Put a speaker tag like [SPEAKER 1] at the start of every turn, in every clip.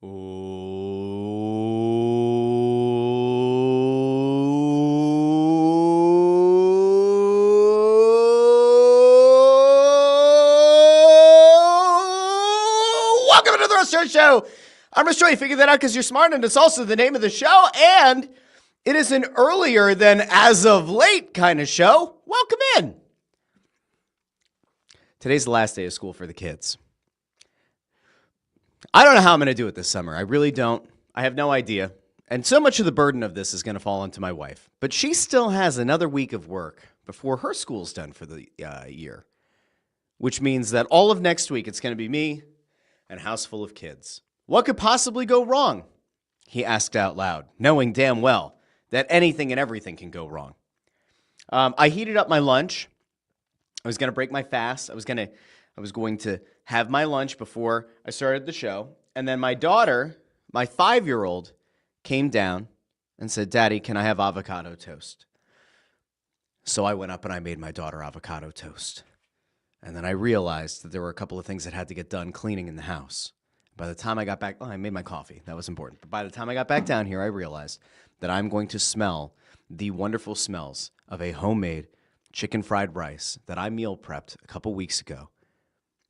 [SPEAKER 1] Welcome to the Russ Joy Show. I'm Russ Joy. You figured that out because you're smart, and it's also the name of the show, and it is an earlier than as of late kind of show. Welcome in. Today's the last day of school for the kids. I don't know how I'm going to do it this summer. I really don't. I have no idea. And so much of the burden of this is going to fall onto my wife. But she still has another week of work before her school's done for the year, which means that all of next week it's going to be me and a house full of kids. What could possibly go wrong? He asked out loud, knowing damn well that anything and everything can go wrong. I heated up my lunch. I was going to break my fast. I was going to have my lunch before I started the show. And then my daughter, my 5-year-old, came down and said, "Daddy, can I have avocado toast?" So I went up and I made my daughter avocado toast. And then I realized that there were a couple of things that had to get done cleaning in the house. By the time I got back, I made my coffee. That was important. But by the time I got back down here, I realized that I'm going to smell the wonderful smells of a homemade chicken fried rice that I meal prepped a couple weeks ago.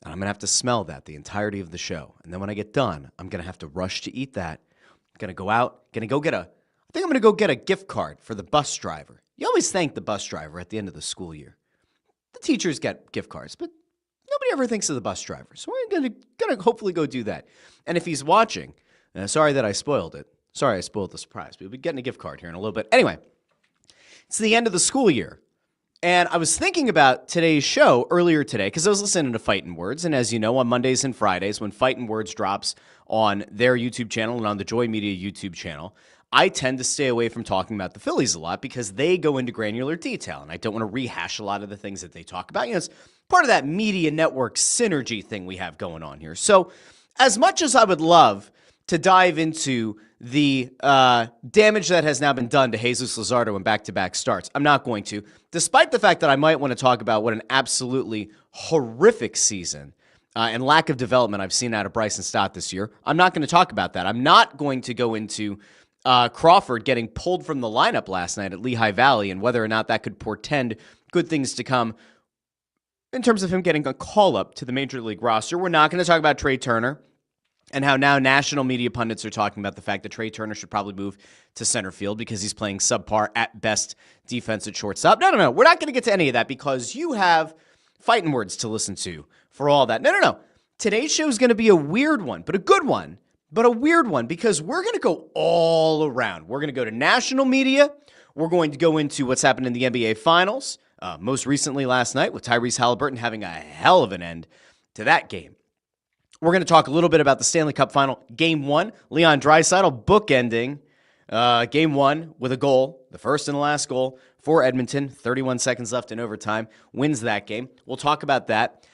[SPEAKER 1] And I'm going to have to smell that the entirety of the show. And then when I get done, I'm going to have to rush to eat that. I'm going to go out, I think I'm going to go get a gift card for the bus driver. You always thank the bus driver at the end of the school year. The teachers get gift cards, but nobody ever thinks of the bus driver. So we're going to hopefully go do that. And if he's watching, sorry that I spoiled it. Sorry I spoiled the surprise. We'll be getting a gift card here in a little bit. Anyway, it's the end of the school year. And I was thinking about today's show earlier today because I was listening to Phightin Words. And as you know, on Mondays and Fridays, when Phightin Words drops on their YouTube channel and on the Joy Media YouTube channel, I tend to stay away from talking about the Phillies a lot because they go into granular detail. And I don't want to rehash a lot of the things that they talk about. It's part of that media network synergy thing we have going on here. So as much as I would love to dive into the damage that has now been done to Jesus Luzardo in back-to-back starts, I'm not going to, despite the fact that I might want to talk about what an absolutely horrific season and lack of development I've seen out of Bryson Stott this year. I'm not going to talk about that. I'm not going to go into Crawford getting pulled from the lineup last night at Lehigh Valley and whether or not that could portend good things to come in terms of him getting a call-up to the Major League roster. We're not going to talk about Trey Turner and how now national media pundits are talking about the fact that Trey Turner should probably move to center field because he's playing subpar at best defense at shortstop. No. We're not going to get to any of that because you have Phightin Words to listen to for all that. No. Today's show is going to be a weird one, but a good one, but a weird one because we're going to go all around. We're going to go to national media. We're going to go into what's happened in the NBA Finals, most recently last night with Tyrese Haliburton having a hell of an end to that game. We're going to talk a little bit about the Stanley Cup Final, Game 1. Leon Draisaitl bookending Game 1 with a goal, the first and the last goal for Edmonton. 31 seconds left in overtime, wins that game. We'll talk about that.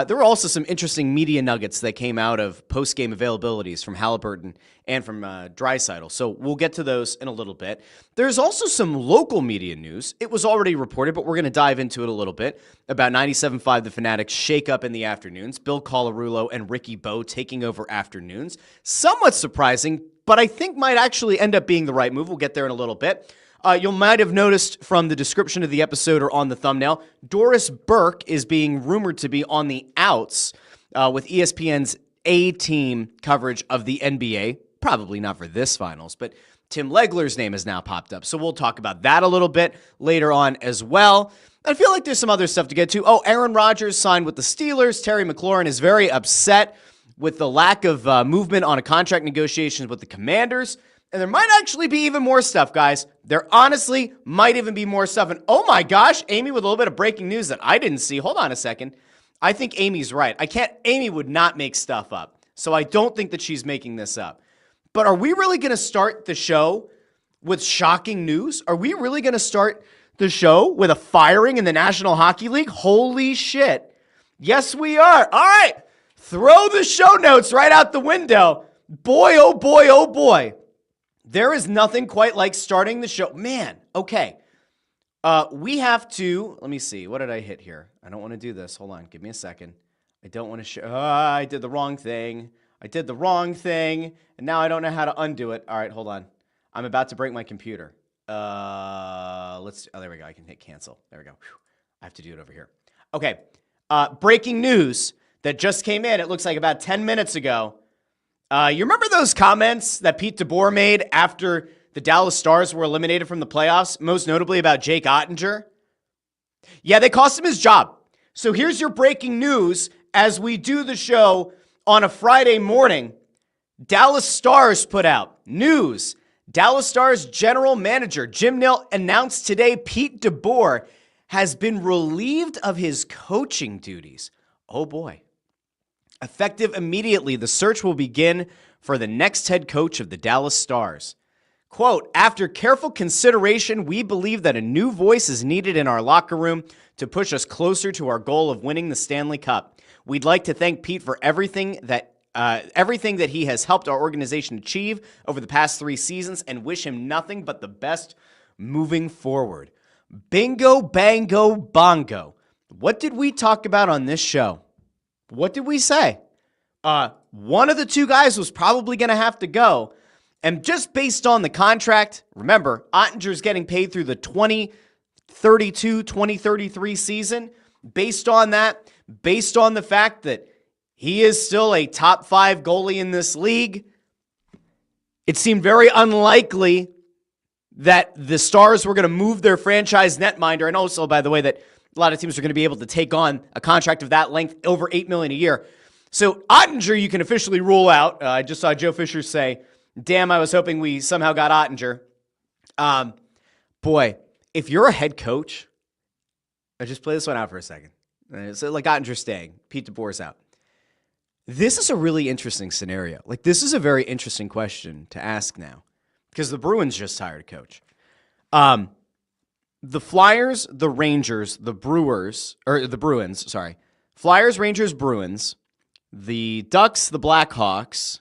[SPEAKER 1] There were also some interesting media nuggets that came out of post-game availabilities from Haliburton and from Draisaitl. So we'll get to those in a little bit. There's also some local media news. It was already reported, but we're going to dive into it a little bit about 97.5 The Fanatic's shakeup in the afternoons. Bill Colarulo and Ricky Bo taking over afternoons. Somewhat surprising, but I think might actually end up being the right move. We'll get there in a little bit. You might have noticed from the description of the episode or on the thumbnail, Doris Burke is being rumored to be on the outs with ESPN's A-team coverage of the NBA. Probably not for this finals, but Tim Legler's name has now popped up. So we'll talk about that a little bit later on as well. I feel like there's some other stuff to get to. Aaron Rodgers signed with the Steelers. Terry McLaurin is very upset with the lack of movement on a contract negotiations with the Commanders. And there might actually be even more stuff, guys. There honestly might even be more stuff. And oh my gosh, Amy with a little bit of breaking news that I didn't see. Hold on a second. I think Amy's right. Amy would not make stuff up. So I don't think that she's making this up. But are we really going to start the show with shocking news? Are we really going to start the show with a firing in the National Hockey League? Holy shit. Yes, we are. All right. Throw the show notes right out the window. Boy, oh boy, oh boy. There is nothing quite like starting the show. Man, okay. We have to, let me see. What did I hit here? I don't want to do this. Hold on. Give me a second. I don't want to show. I did the wrong thing. I did the wrong thing, and now I don't know how to undo it. All right, hold on. I'm about to break my computer. Oh, there we go. I can hit cancel. There we go. Whew. I have to do it over here. Okay. Breaking news that just came in. It looks like about 10 minutes ago. You remember those comments that Pete DeBoer made after the Dallas Stars were eliminated from the playoffs, most notably about Jake Ottinger? Yeah, they cost him his job. So here's your breaking news as we do the show on a Friday morning. Dallas Stars put out news. Dallas Stars general manager Jim Nill announced today Pete DeBoer has been relieved of his coaching duties. Oh boy. Effective immediately, the search will begin for the next head coach of the Dallas Stars. Quote, after careful consideration, we believe that a new voice is needed in our locker room to push us closer to our goal of winning the Stanley Cup. We'd like to thank Pete for everything that he has helped our organization achieve over the past 3 seasons and wish him nothing but the best moving forward. Bingo, bango, bongo. What did we talk about on this show? What did we say? One of the two guys was probably going to have to go. And just based on the contract, remember, Ottinger's getting paid through the 2032, 2033 season. Based on that, based on the fact that he is still a top 5 goalie in this league, it seemed very unlikely that the Stars were going to move their franchise netminder. And also, by the way, that a lot of teams are going to be able to take on a contract of that length, over $8 million a year. So Ottinger, you can officially rule out. I just saw Joe Fisher say, damn, I was hoping we somehow got Ottinger. Boy, if you're a head coach, I just play this one out for a second. So like Ottinger's staying, Pete DeBoer's out. This is a really interesting scenario. Like, this is a very interesting question to ask now because the Bruins just hired a coach. The Flyers, the Rangers, the Bruins, Flyers, Rangers, Bruins, the Ducks, the Blackhawks.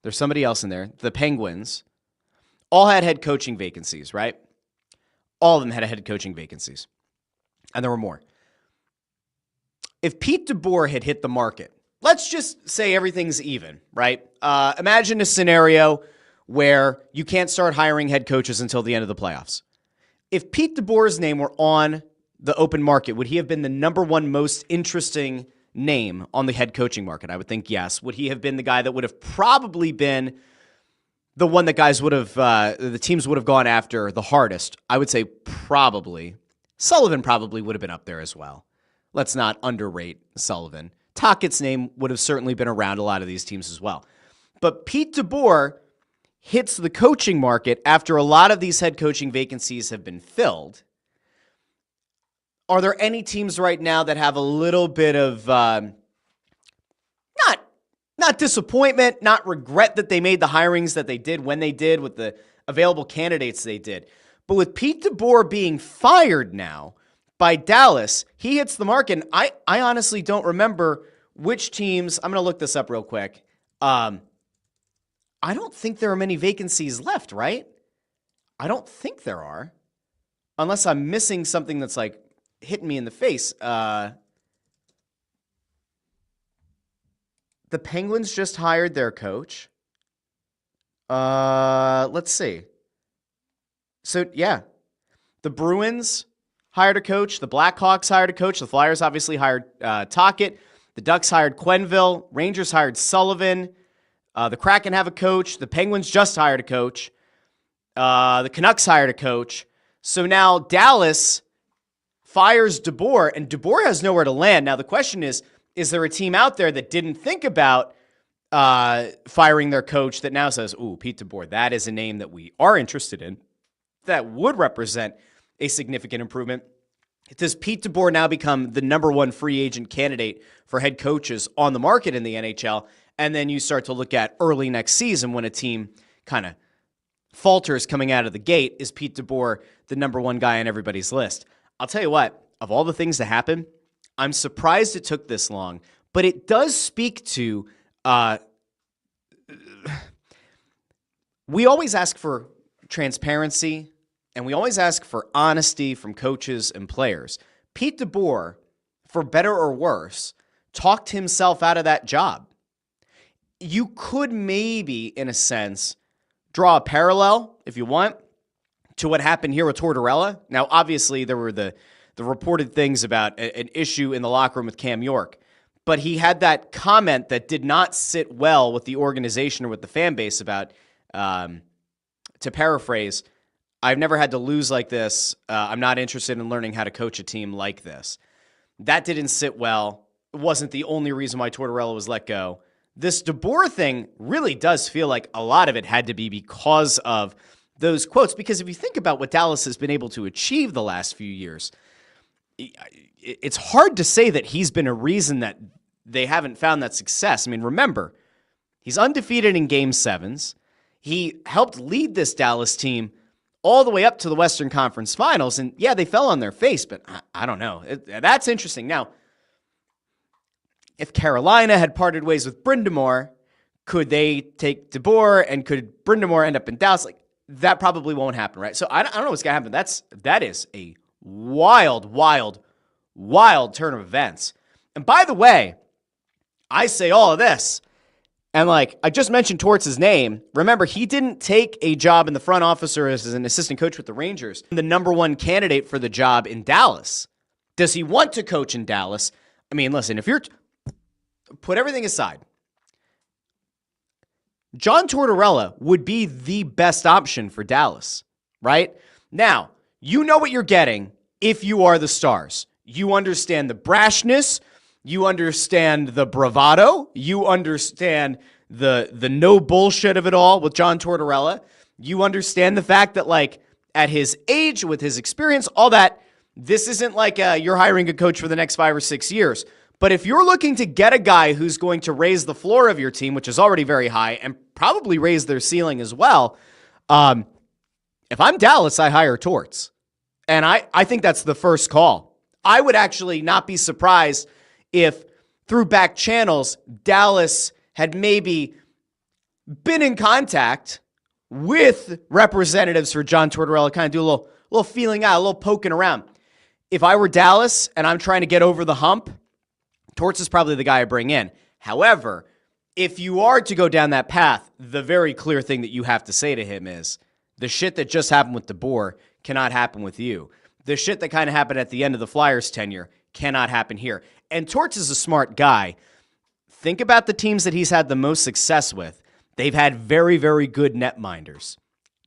[SPEAKER 1] There's somebody else in there. The Penguins all had head coaching vacancies, right? All of them had head coaching vacancies. And there were more. If Pete DeBoer had hit the market, let's just say everything's even, right? Imagine a scenario where you can't start hiring head coaches until the end of the playoffs. If Pete DeBoer's name were on the open market, would he have been the number one most interesting name on the head coaching market? I would think yes. Would he have been the guy that would have probably been the one that the teams would have gone after the hardest? I would say probably. Sullivan probably would have been up there as well. Let's not underrate Sullivan. Tockett's name would have certainly been around a lot of these teams as well. But Pete DeBoer hits the coaching market after a lot of these head coaching vacancies have been filled. Are there any teams right now that have a little bit of not disappointment, not regret that they made the hirings that they did when they did with the available candidates they did? But with Pete DeBoer being fired now by Dallas, he hits the market. And I honestly don't remember which teams. I'm going to look this up real quick. I don't think there are many vacancies left, right? I don't think there are. Unless I'm missing something that's like hitting me in the face. The Penguins just hired their coach. Let's see. So, yeah. The Bruins hired a coach. The Blackhawks hired a coach. The Flyers obviously hired Tocchet. The Ducks hired Quenneville. Rangers hired Sullivan. The Kraken have a coach. The Penguins just hired a coach. The Canucks hired a coach. So now Dallas fires DeBoer, and DeBoer has nowhere to land. Now the question is there a team out there that didn't think about firing their coach that now says, ooh, Pete DeBoer, that is a name that we are interested in, that would represent a significant improvement? Does Pete DeBoer now become the number one free agent candidate for head coaches on the market in the NHL? And then you start to look at early next season when a team kind of falters coming out of the gate. Is Pete DeBoer the number one guy on everybody's list? I'll tell you what, of all the things that happened, I'm surprised it took this long, but it does speak to, we always ask for transparency and we always ask for honesty from coaches and players. Pete DeBoer, for better or worse, talked himself out of that job. You could maybe, in a sense, draw a parallel, if you want, to what happened here with Tortorella. Now, obviously, there were the reported things about an issue in the locker room with Cam York, but he had that comment that did not sit well with the organization or with the fan base about, to paraphrase, I've never had to lose like this. I'm not interested in learning how to coach a team like this. That didn't sit well. It wasn't the only reason why Tortorella was let go. This DeBoer thing really does feel like a lot of it had to be because of those quotes, because if you think about what Dallas has been able to achieve the last few years, it's hard to say that he's been a reason that they haven't found that success. I mean, remember, he's undefeated in Game 7s. He helped lead this Dallas team all the way up to the Western Conference Finals, and yeah, they fell on their face, but I don't know. That's interesting. Now, if Carolina had parted ways with Brind'Amour, could they take DeBoer, and could Brind'Amour end up in Dallas? Like, that probably won't happen, right? So I don't know what's going to happen. That is a wild, wild, wild turn of events. And by the way, I say all of this, and like I just mentioned Torts' name. Remember, he didn't take a job in the front office or as an assistant coach with the Rangers. The number one candidate for the job in Dallas. Does he want to coach in Dallas? I mean, listen, if you're put everything aside, John Tortorella would be the best option for Dallas, right? Now, you know what you're getting if you are the Stars. You understand the brashness. You understand the bravado. You understand the no bullshit of it all with John Tortorella. You understand the fact that, like, at his age, with his experience, all that, this isn't like you're hiring a coach for the next 5 or 6 years. But if you're looking to get a guy who's going to raise the floor of your team, which is already very high, and probably raise their ceiling as well, if I'm Dallas, I hire Torts. And I think that's the first call. I would actually not be surprised if, through back channels, Dallas had maybe been in contact with representatives for John Tortorella, kind of do a little feeling out, a little poking around. If I were Dallas and I'm trying to get over the hump, Torts is probably the guy I bring in. However, if you are to go down that path, the very clear thing that you have to say to him is, the shit that just happened with DeBoer cannot happen with you. The shit that kind of happened at the end of the Flyers tenure cannot happen here. And Torts is a smart guy. Think about the teams that he's had the most success with. They've had very, very good netminders.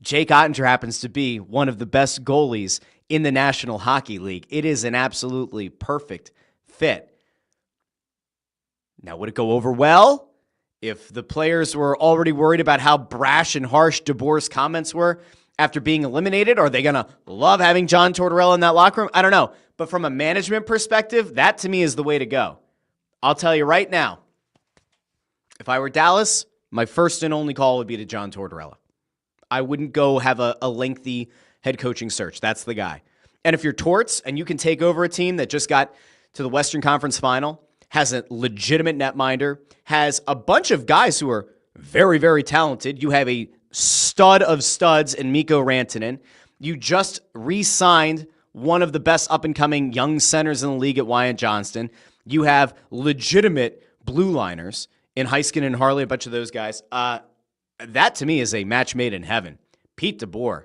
[SPEAKER 1] Jake Ottinger happens to be one of the best goalies in the National Hockey League. It is an absolutely perfect fit. Now, would it go over well if the players were already worried about how brash and harsh DeBoer's comments were after being eliminated? Are they going to love having John Tortorella in that locker room? I don't know. But from a management perspective, that to me is the way to go. I'll tell you right now, if I were Dallas, my first and only call would be to John Tortorella. I wouldn't go have a lengthy head coaching search. That's the guy. And if you're Torts and you can take over a team that just got to the Western Conference Final, has a legitimate netminder, has a bunch of guys who are very, very talented. You have a stud of studs in Mikko Rantanen. You just re-signed one of the best up-and-coming young centers in the league at Wyatt Johnston. You have legitimate blue liners in Heiskanen and Harley, a bunch of those guys. That, to me, is a match made in heaven. Pete DeBoer,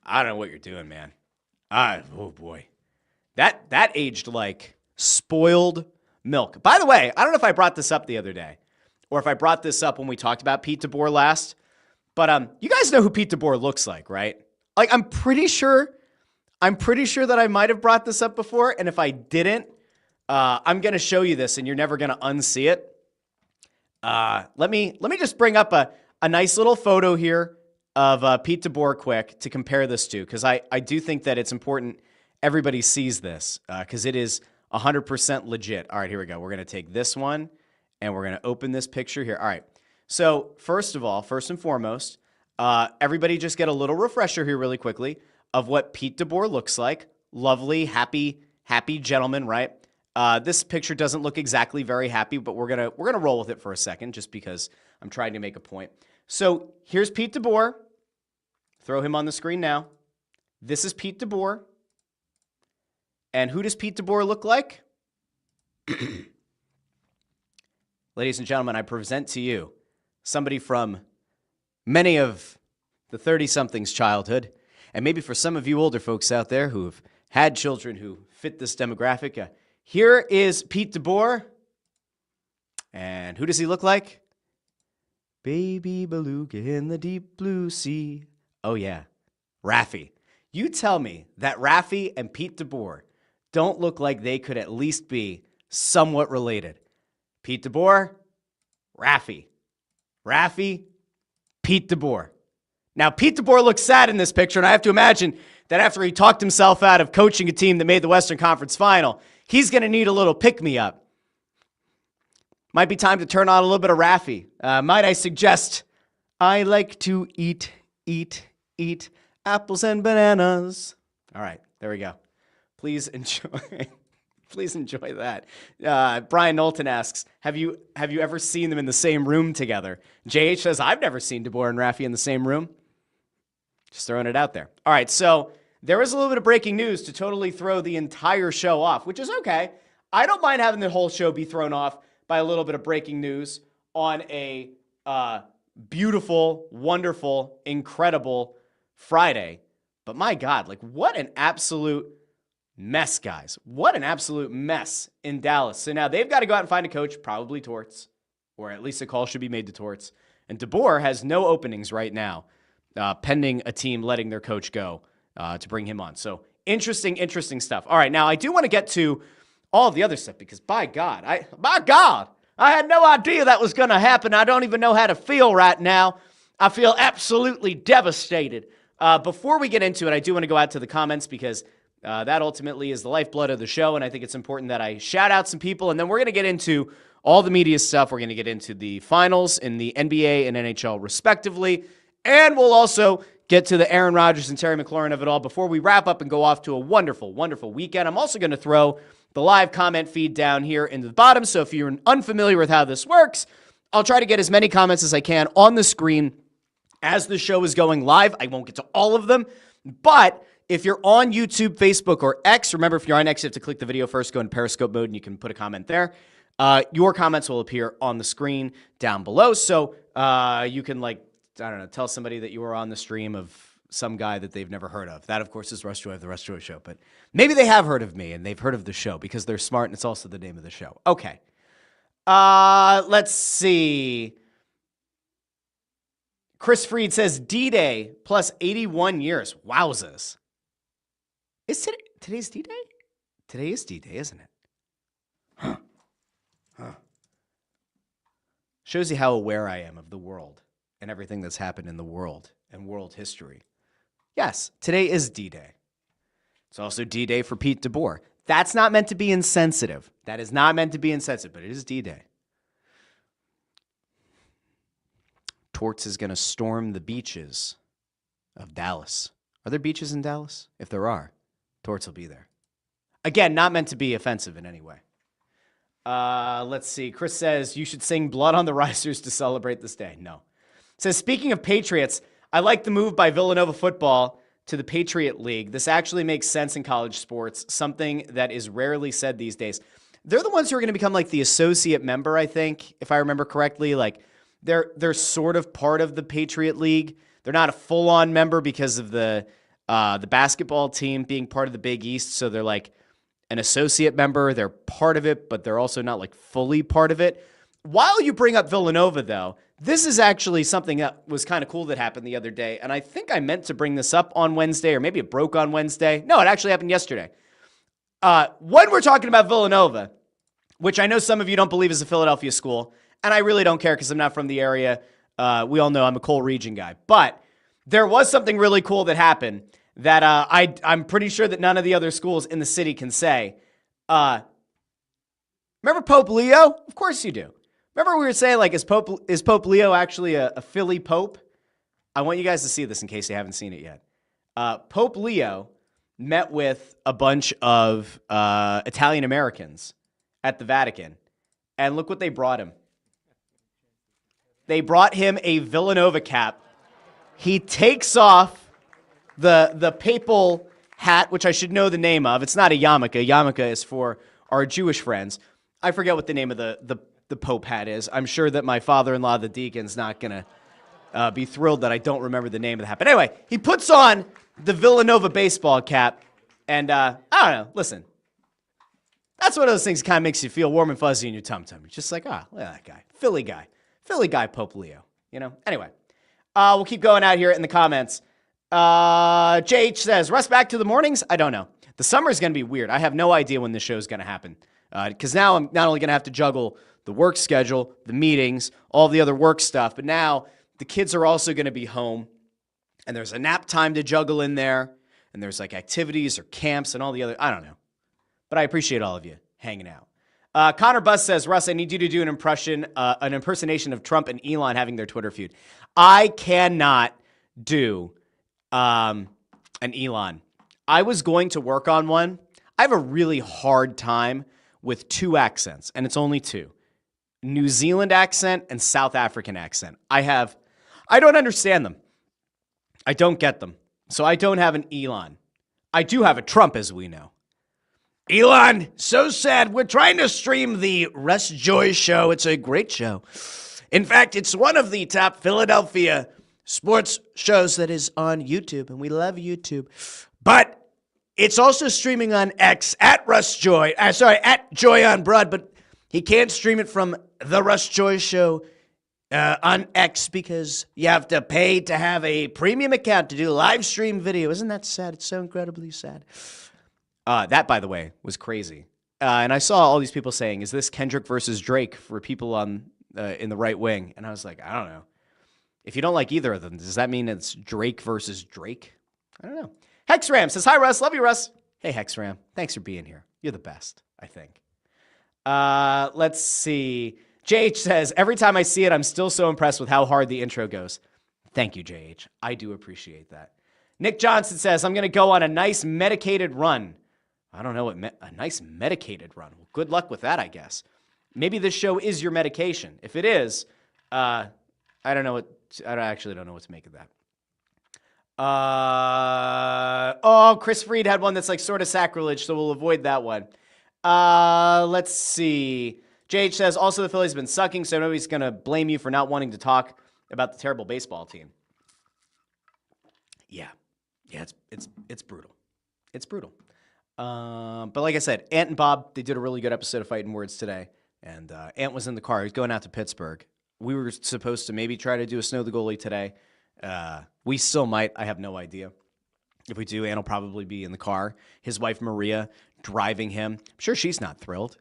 [SPEAKER 1] I don't know what you're doing, man. Oh, boy. That aged like spoiled milk. By the way, I don't know if I brought this up the other day or if I brought this up when we talked about Pete DeBoer last, but you guys know who Pete DeBoer looks like, right? Like, I'm pretty sure that I might have brought this up before, and if I didn't, I'm going to show you this, and you're never going to unsee it. Let me just bring up a nice little photo here of Pete DeBoer quick to compare this to, because I do think that it's important everybody sees this, because it is 100% legit. All right, here we go. We're going to take this one, and we're going to open this picture here. All right. So first and foremost, everybody just get a little refresher here really quickly of what Pete DeBoer looks like. Lovely, happy gentleman, right? This picture doesn't look exactly very happy, but we're gonna roll with it for a second just because I'm trying to make a point. So here's Pete DeBoer. Throw him on the screen now. This is Pete DeBoer. And who does Pete DeBoer look like? ladies and gentlemen, I present to you somebody from many of the 30-somethings childhood, and maybe for some of you older folks out there who have had children who fit this demographic. Here is Pete DeBoer. And who does he look like? Baby beluga in the deep blue sea. Oh, yeah. Raffy. You tell me that Raffy and Pete DeBoer don't look like they could at least be somewhat related. Pete DeBoer, Raffy. Raffy, Pete DeBoer. Now, Pete DeBoer looks sad in this picture, and I have to imagine that after he talked himself out of coaching a team that made the Western Conference Final, he's going to need a little pick-me-up. Might be time to turn on a little bit of Raffy. Might I suggest, I like to eat apples and bananas. All right, there we go. Please enjoy. Please enjoy that. Brian Knowlton asks, have you ever seen them in the same room together? JH says, I've never seen DeBoer and Raffy in the same room. Just throwing it out there. All right, so there is a little bit of breaking news to totally throw the entire show off, which is okay. I don't mind having the whole show be thrown off by a little bit of breaking news on a beautiful, wonderful, incredible Friday. But my God, like what an absolute mess, guys. What an absolute mess in Dallas. So now they've got to go out and find a coach, probably Torts, or at least a call should be made to Torts. And DeBoer has no openings right now, pending a team letting their coach go to bring him on. So interesting stuff. All right, now I do want to get to all the other stuff because by God, I had no idea that was going to happen. I don't even know how to feel right now. I feel absolutely devastated. Before we get into it, I do want to go out to the comments because that ultimately is the lifeblood of the show, and I think it's important that I shout out some people, and then we're going to get into all the media stuff. We're going to get into the finals in the NBA and NHL respectively, and we'll also get to the Aaron Rodgers and Terry McLaurin of it all before we wrap up and go off to a wonderful, wonderful weekend. I'm also going to throw the live comment feed down here into the bottom, so if you're unfamiliar with how this works, I'll try to get as many comments as I can on the screen as the show is going live. I won't get to all of them, but if you're on YouTube, Facebook, or X, remember if you're on X, you have to click the video first, go in Periscope mode, and you can put a comment there. Your comments will appear on the screen down below, so you can, tell somebody that you were on the stream of some guy that they've never heard of. That, of course, is Russ Joy of the Russ Joy Show, but maybe they have heard of me, and they've heard of the show because they're smart, and it's also the name of the show. Okay. Let's see. Chris Freed says, D-Day plus 81 years. Wowzers. Is today's D-Day? Today is D-Day, isn't it? Huh. Shows you how aware I am of the world and everything that's happened in the world and world history. Yes, today is D-Day. It's also D-Day for Pete DeBoer. That's not meant to be insensitive. That is not meant to be insensitive, but it is D-Day. Torts is going to storm the beaches of Dallas. Are there beaches in Dallas? If there are, Torts will be there. Again, not meant to be offensive in any way. Let's see. Chris says, you should sing Blood on the Risers to celebrate this day. No. Says, speaking of Patriots, I like the move by Villanova football to the Patriot League. This actually makes sense in college sports, something that is rarely said these days. They're the ones who are going to become like the associate member, I think, if I remember correctly. Like they're sort of part of the Patriot League. They're not a full-on member because of the basketball team being part of the Big East, so they're like an associate member. They're part of it, but they're also not like fully part of it. While you bring up Villanova, though, this is actually something that was kind of cool that happened the other day, and I think I meant to bring this up on Wednesday, or maybe it broke on Wednesday. No, it actually happened yesterday. When we're talking about Villanova, which I know some of you don't believe is a Philadelphia school, and I really don't care because I'm not from the area. We all know I'm a coal region guy. But there was something really cool that happened that I'm pretty sure that none of the other schools in the city can say. Remember Pope Leo? Of course you do. Remember we were saying, like, is Pope Leo actually a Philly Pope? I want you guys to see this in case you haven't seen it yet. Pope Leo met with a bunch of Italian Americans at the Vatican, and look what they brought him. They brought him a Villanova cap. He takes off the papal hat, which I should know the name of. It's not a yarmulke. Yarmulke is for our Jewish friends. I forget what the name of the the Pope hat is. I'm sure that my father-in-law, the deacon's not going to be thrilled that I don't remember the name of the hat. But anyway, he puts on the Villanova baseball cap, and I don't know, listen. That's one of those things that kind of makes you feel warm and fuzzy in your tum-tum. It's just like, look at that guy. Philly guy, Pope Leo, you know? Anyway, we'll keep going out here in the comments. JH says, Russ back to the mornings? I don't know. The summer is going to be weird. I have no idea when this show is going to happen. Because now I'm not only going to have to juggle the work schedule, the meetings, all the other work stuff, but now the kids are also going to be home, and there's a nap time to juggle in there, and there's like activities or camps and all the other, I don't know. But I appreciate all of you hanging out. Connor Buss says, Russ, I need you to do an impersonation of Trump and Elon having their Twitter feud. I cannot do an Elon. I was going to work on one. I have a really hard time with two accents, and it's only two. New Zealand accent and South African accent. I don't understand them. I don't get them. So I don't have an Elon. I do have a Trump, as we know. Elon, so sad. We're trying to stream the Russ Joy Show. It's a great show. In fact, it's one of the top Philadelphia sports shows that is on YouTube, and we love YouTube. But it's also streaming on X at Russ Joy. At Joy on Broad, but he can't stream it from the Russ Joy Show on X because you have to pay to have a premium account to do live stream video. Isn't that sad? It's so incredibly sad. That, by the way, was crazy. And I saw all these people saying, is this Kendrick versus Drake for people on in the right wing? And I was like, I don't know. If you don't like either of them, does that mean it's Drake versus Drake? I don't know. Hexram says, hi, Russ. Love you, Russ. Hey, Hexram. Thanks for being here. You're the best, I think. Let's see. JH says, every time I see it, I'm still so impressed with how hard the intro goes. Thank you, JH. I do appreciate that. Nick Johnson says, I'm going to go on a nice medicated run. I don't know what a nice medicated run. Well, good luck with that, I guess. Maybe this show is your medication. If it is, I actually don't know what to make of that. Chris Freed had one that's like sort of sacrilege, so we'll avoid that one. Let's see. JH says, also the Phillies have been sucking, so nobody's going to blame you for not wanting to talk about the terrible baseball team. Yeah, it's brutal. It's brutal. But like I said, Ant and Bob, they did a really good episode of Phightin Words today. And Ant was in the car. He was going out to Pittsburgh. We were supposed to maybe try to do a Snow the Goalie today. We still might. I have no idea. If we do, Ant will probably be in the car. His wife, Maria, driving him. I'm sure she's not thrilled.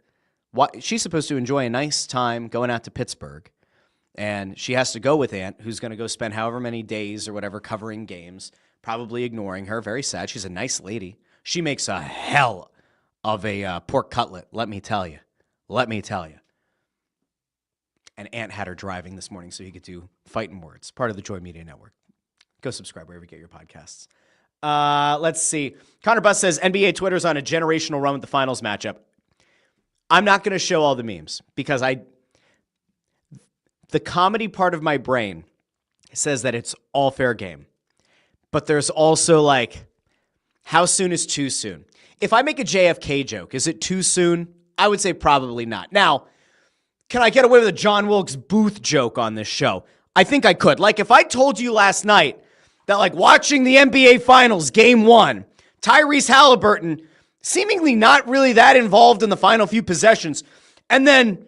[SPEAKER 1] She's supposed to enjoy a nice time going out to Pittsburgh. And she has to go with Ant, who's going to go spend however many days or whatever covering games, probably ignoring her. Very sad. She's a nice lady. She makes a hell of a pork cutlet, let me tell you. Let me tell you. And Ant had her driving this morning so he could do Phightin Words, part of the Joy Media Network. Go subscribe wherever you get your podcasts. Let's see. Connor Buss says, NBA Twitter's on a generational run with the finals matchup. I'm not going to show all the memes because the comedy part of my brain says that it's all fair game. But there's also like, how soon is too soon? If I make a JFK joke, is it too soon? I would say probably not. Now, can I get away with a John Wilkes Booth joke on this show? I think I could. Like if I told you last night that like watching the NBA Finals, Game 1, Tyrese Haliburton seemingly not really that involved in the final few possessions, and then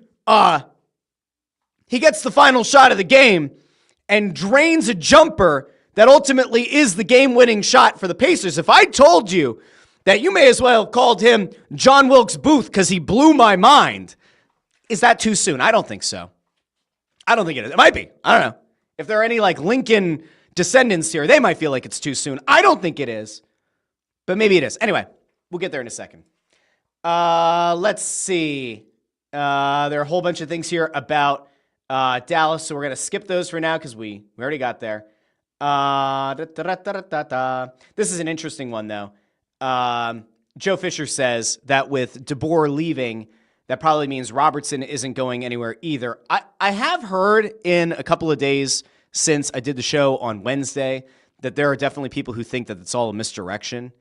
[SPEAKER 1] he gets the final shot of the game and drains a jumper that ultimately is the game-winning shot for the Pacers. If I told you that you may as well have called him John Wilkes Booth because he blew my mind, is that too soon? I don't think so. I don't think it is. It might be. I don't know. If there are any like Lincoln descendants here, they might feel like it's too soon. I don't think it is, but maybe it is. Anyway, we'll get there in a second. Let's see. There are a whole bunch of things here about Dallas, so we're going to skip those for now because we already got there. This is an interesting one, though. Joe Fisher says that with DeBoer leaving, that probably means Robertson isn't going anywhere either. I have heard in a couple of days since I did the show on Wednesday that there are definitely people who think that it's all a misdirection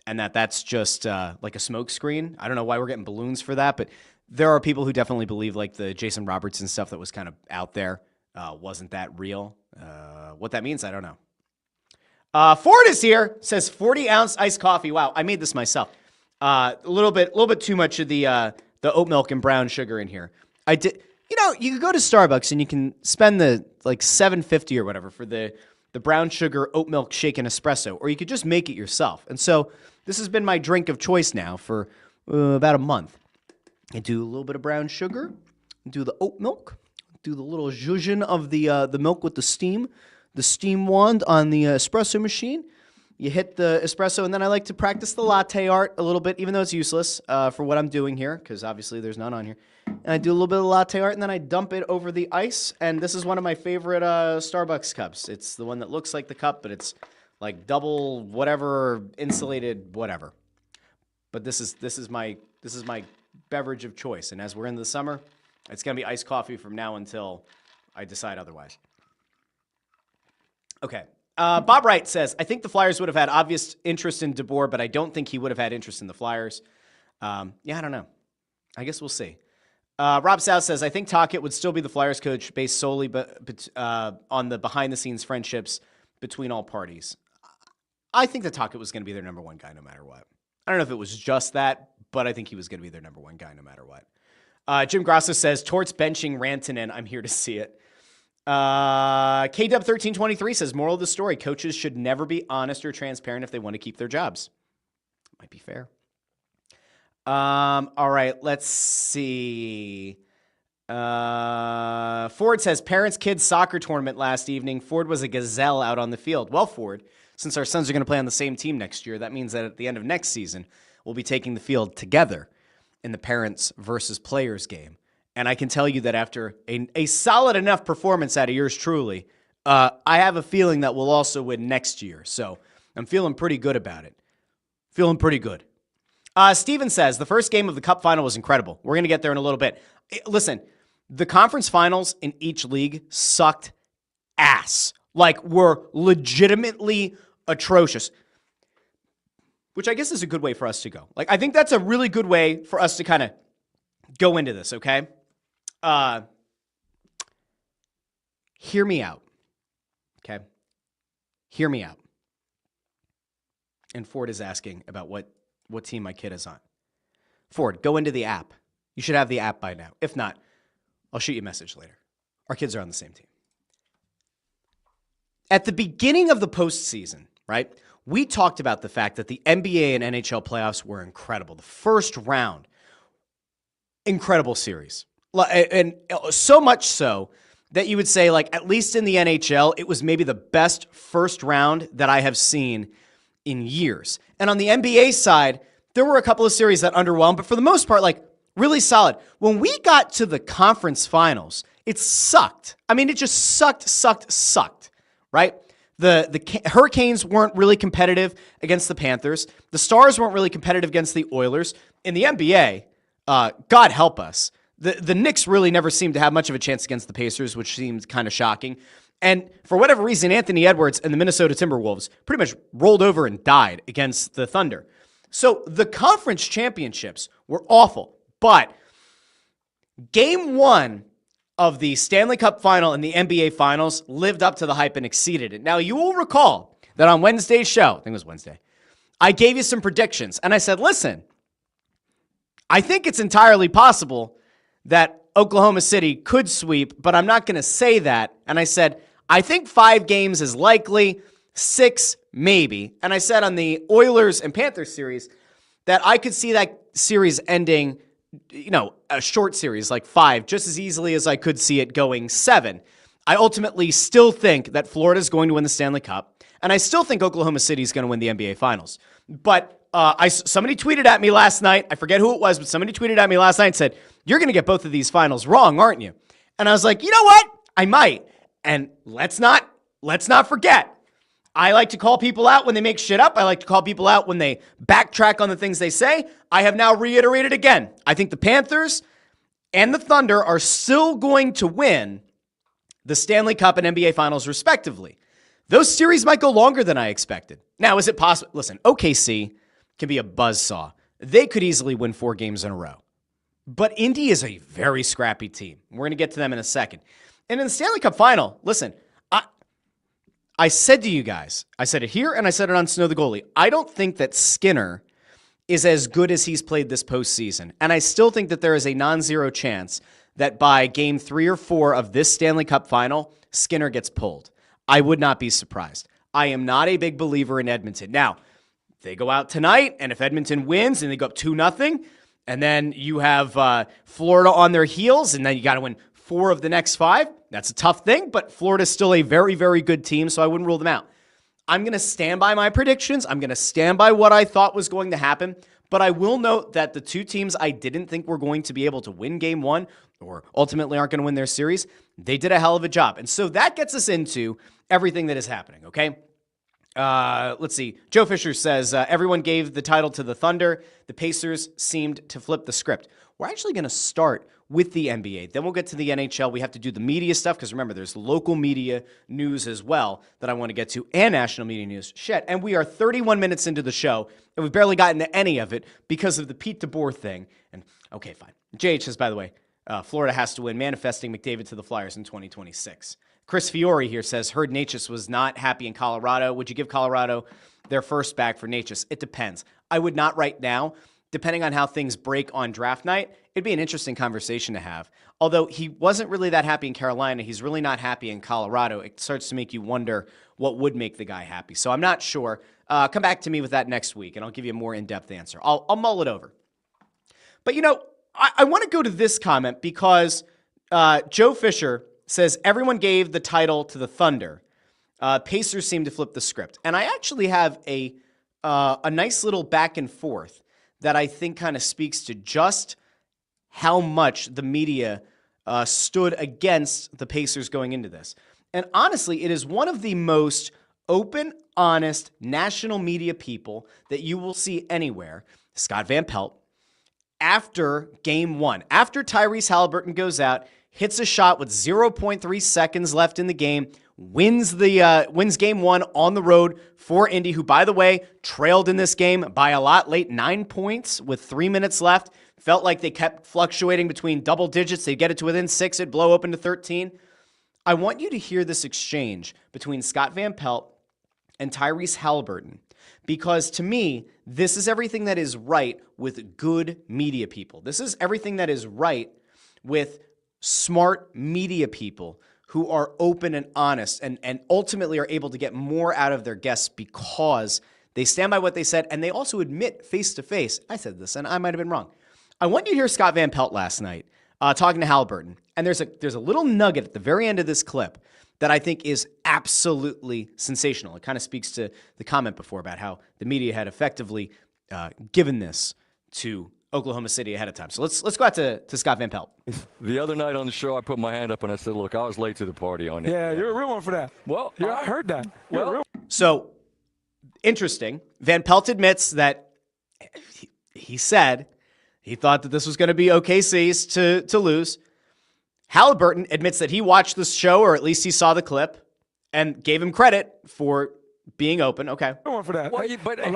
[SPEAKER 1] and that that's just like a smokescreen. I don't know why we're getting balloons for that, but There are people who definitely believe like the Jason Robertson stuff that was kind of out there wasn't that real. What that means, I don't know. Ford is here, says 40-ounce iced coffee. Wow, I made this myself. A little bit too much of the oat milk and brown sugar in here. I did. You know, you could go to Starbucks and you can spend the like $7.50 or whatever for the brown sugar oat milk shaken espresso, or you could just make it yourself. And so this has been my drink of choice now for about a month. I do a little bit of brown sugar, do the oat milk, do the little zhuzhin of the milk with the steam wand on the espresso machine. You hit the espresso, and then I like to practice the latte art a little bit, even though it's useless for what I'm doing here, because obviously there's none on here. And I do a little bit of latte art, and then I dump it over the ice, and this is one of my favorite Starbucks cups. It's the one that looks like the cup, but it's like double whatever insulated whatever. But this is my beverage of choice, and as we're in the summer, it's gonna be iced coffee from now until I decide otherwise. Okay. Bob Wright says, I think the Flyers would have had obvious interest in DeBoer, but I don't think he would have had interest in the Flyers. Yeah, I don't know. I guess we'll see. Rob South says, I think Tocchet would still be the Flyers coach based solely on the behind-the-scenes friendships between all parties. I think that Tocchet was going to be their number one guy no matter what. I don't know if it was just that, but I think he was going to be their number one guy no matter what. Jim Grasso says, Torts benching Rantanen. I'm here to see it. KW1323 says, moral of the story, coaches should never be honest or transparent if they want to keep their jobs. Might be fair. All right, let's see. Ford says, parents' kids soccer tournament last evening. Ford was a gazelle out on the field. Well, Ford, since our sons are going to play on the same team next year, that means that at the end of next season, we'll be taking the field together in the parents versus players game. And I can tell you that after a solid enough performance out of yours truly, I have a feeling that we'll also win next year. So I'm feeling pretty good about it. Feeling pretty good. Steven says, the first game of the Cup final was incredible. We're going to get there in a little bit. Listen, the conference finals in each league sucked ass. Like, were legitimately atrocious. Which I guess is a good way for us to go. Like, I think that's a really good way for us to kind of go into this, okay? Hear me out. Okay? Hear me out. And Ford is asking about what team my kid is on. Ford, go into the app. You should have the app by now. If not, I'll shoot you a message later. Our kids are on the same team. At the beginning of the postseason, right, we talked about the fact that the NBA and NHL playoffs were incredible. The first round, incredible series. And so much so that you would say, like, at least in the NHL, it was maybe the best first round that I have seen in years. And on the NBA side, there were a couple of series that underwhelmed, but for the most part, like, really solid. When we got to the conference finals, it sucked. I mean, it just sucked, right? The Hurricanes weren't really competitive against the Panthers. The Stars weren't really competitive against the Oilers. In the NBA, God help us, the Knicks really never seemed to have much of a chance against the Pacers, which seemed kind of shocking. And for whatever reason, Anthony Edwards and the Minnesota Timberwolves pretty much rolled over and died against the Thunder. So the conference championships were awful. But game one of the Stanley Cup final and the NBA finals lived up to the hype and exceeded it. Now, you will recall that on Wednesday's show, I think it was Wednesday, I gave you some predictions. And I said, listen, I think it's entirely possible that Oklahoma City could sweep, but I'm not going to say that. And I said, I think 5 games is likely, 6 maybe. And I said on the Oilers and Panthers series that I could see that series ending, you know, a short series like 5, just as easily as I could see it going 7. I ultimately still think that Florida is going to win the Stanley Cup, and I still think Oklahoma City is going to win the NBA Finals. But somebody tweeted at me last night. I forget who it was, but somebody tweeted at me last night and said, you're going to get both of these finals wrong, aren't you? And I was like, you know what? I might. And let's not forget. I like to call people out when they make shit up. I like to call people out when they backtrack on the things they say. I have now reiterated again. I think the Panthers and the Thunder are still going to win the Stanley Cup and NBA Finals respectively. Those series might go longer than I expected. Now, is it possible? Listen, OKC can be a buzzsaw. They could easily win 4 games in a row. But Indy is a very scrappy team. We're going to get to them in a second. And in the Stanley Cup final, listen, I said to you guys, I said it here and I said it on Snow the Goalie, I don't think that Skinner is as good as he's played this postseason. And I still think that there is a non-zero chance that by game 3 or 4 of this Stanley Cup final, Skinner gets pulled. I would not be surprised. I am not a big believer in Edmonton. Now, they go out tonight, and if Edmonton wins and they go up 2-0, and then you have Florida on their heels, and then you got to win 4 of the next 5. That's a tough thing, but Florida's still a very, very good team, so I wouldn't rule them out. I'm going to stand by my predictions. I'm going to stand by what I thought was going to happen, but I will note that the 2 teams I didn't think were going to be able to win game 1 or ultimately aren't going to win their series, they did a hell of a job. And so that gets us into everything that is happening, okay? Let's see. Joe Fisher says, everyone gave the title to the Thunder. The Pacers seemed to flip the script. We're actually going to start with the NBA. Then we'll get to the NHL. We have to do the media stuff because remember, there's local media news as well that I want to get to and national media news. Shit. And we are 31 minutes into the show and we've barely gotten to any of it because of the Pete DeBoer thing. And okay, fine. JH says, by the way, Florida has to win, manifesting McDavid to the Flyers in 2026. Chris Fiore here says, heard Natchez was not happy in Colorado. Would you give Colorado their first back for Natchez? It depends. I would not right now. Depending on how things break on draft night, it'd be an interesting conversation to have. Although he wasn't really that happy in Carolina, he's really not happy in Colorado. It starts to make you wonder what would make the guy happy. So I'm not sure. Come back to me with that next week, and I'll give you a more in-depth answer. I'll mull it over. But, I want to go to this comment because Joe Fisher says everyone gave the title to the Thunder. Pacers seem to flip the script. And I actually have a nice little back and forth that I think kind of speaks to just how much the media stood against the Pacers going into this. And honestly, it is one of the most open, honest national media people that you will see anywhere, Scott Van Pelt, after game 1, after Tyrese Haliburton goes out, hits a shot with 0.3 seconds left in the game, wins game 1 on the road for Indy, who, by the way, trailed in this game by a lot late, 9 points with 3 minutes left. Felt like they kept fluctuating between double digits. They'd get it to within 6, it'd blow open to 13. I want you to hear this exchange between Scott Van Pelt and Tyrese Haliburton, because to me, this is everything that is right with good media people. This is everything that is right with smart media people who are open and honest and ultimately are able to get more out of their guests because they stand by what they said and they also admit face-to-face, I said this and I might have been wrong. I want you to hear Scott Van Pelt last night talking to Haliburton, and there's a little nugget at the very end of this clip that I think is absolutely sensational. It kind of speaks to the comment before about how the media had effectively given this to Oklahoma City ahead of time. So let's go out to Scott Van Pelt.
[SPEAKER 2] The other night on the show, I put my hand up and I said, look, I was late to the party on it.
[SPEAKER 3] Yeah, you're a real one for that.
[SPEAKER 2] Well,
[SPEAKER 3] yeah, I heard that. Well,
[SPEAKER 1] so interesting. Van Pelt admits that he said he thought that this was going to be OKC's to lose. Haliburton admits that he watched the show, or at least he saw the clip, and gave him credit for being open. Okay.
[SPEAKER 3] Real one for that.
[SPEAKER 2] Well, but
[SPEAKER 3] a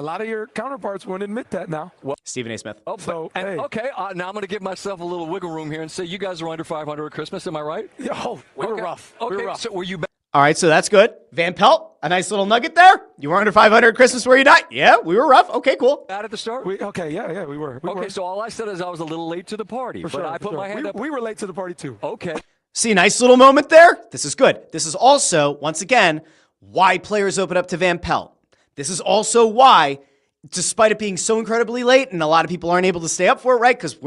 [SPEAKER 3] lot of your counterparts won't admit that now.
[SPEAKER 2] Well,
[SPEAKER 1] Stephen A. Smith.
[SPEAKER 2] Oh,
[SPEAKER 3] so,
[SPEAKER 2] okay. Now I'm going to give myself a little wiggle room here and say you guys are under 500 at Christmas. Am I right?
[SPEAKER 3] Oh, we were rough.
[SPEAKER 2] Okay.
[SPEAKER 3] We were rough.
[SPEAKER 2] So were you?
[SPEAKER 1] All right, so that's good. Van Pelt, a nice little nugget there. You were under 500 at Christmas, were you not? Yeah, we were rough. Okay, cool.
[SPEAKER 2] Out at the start?
[SPEAKER 3] We were.
[SPEAKER 2] Okay, so all I said is I was a little late to the party.
[SPEAKER 3] For
[SPEAKER 2] but
[SPEAKER 3] sure,
[SPEAKER 2] I put my hand up.
[SPEAKER 3] We were late to the party, too.
[SPEAKER 2] Okay.
[SPEAKER 1] See, a nice little moment there. This is good. This is also, once again, why players open up to Van Pelt. This is also why, despite it being so incredibly late, and a lot of people aren't able to stay up for it, right? Because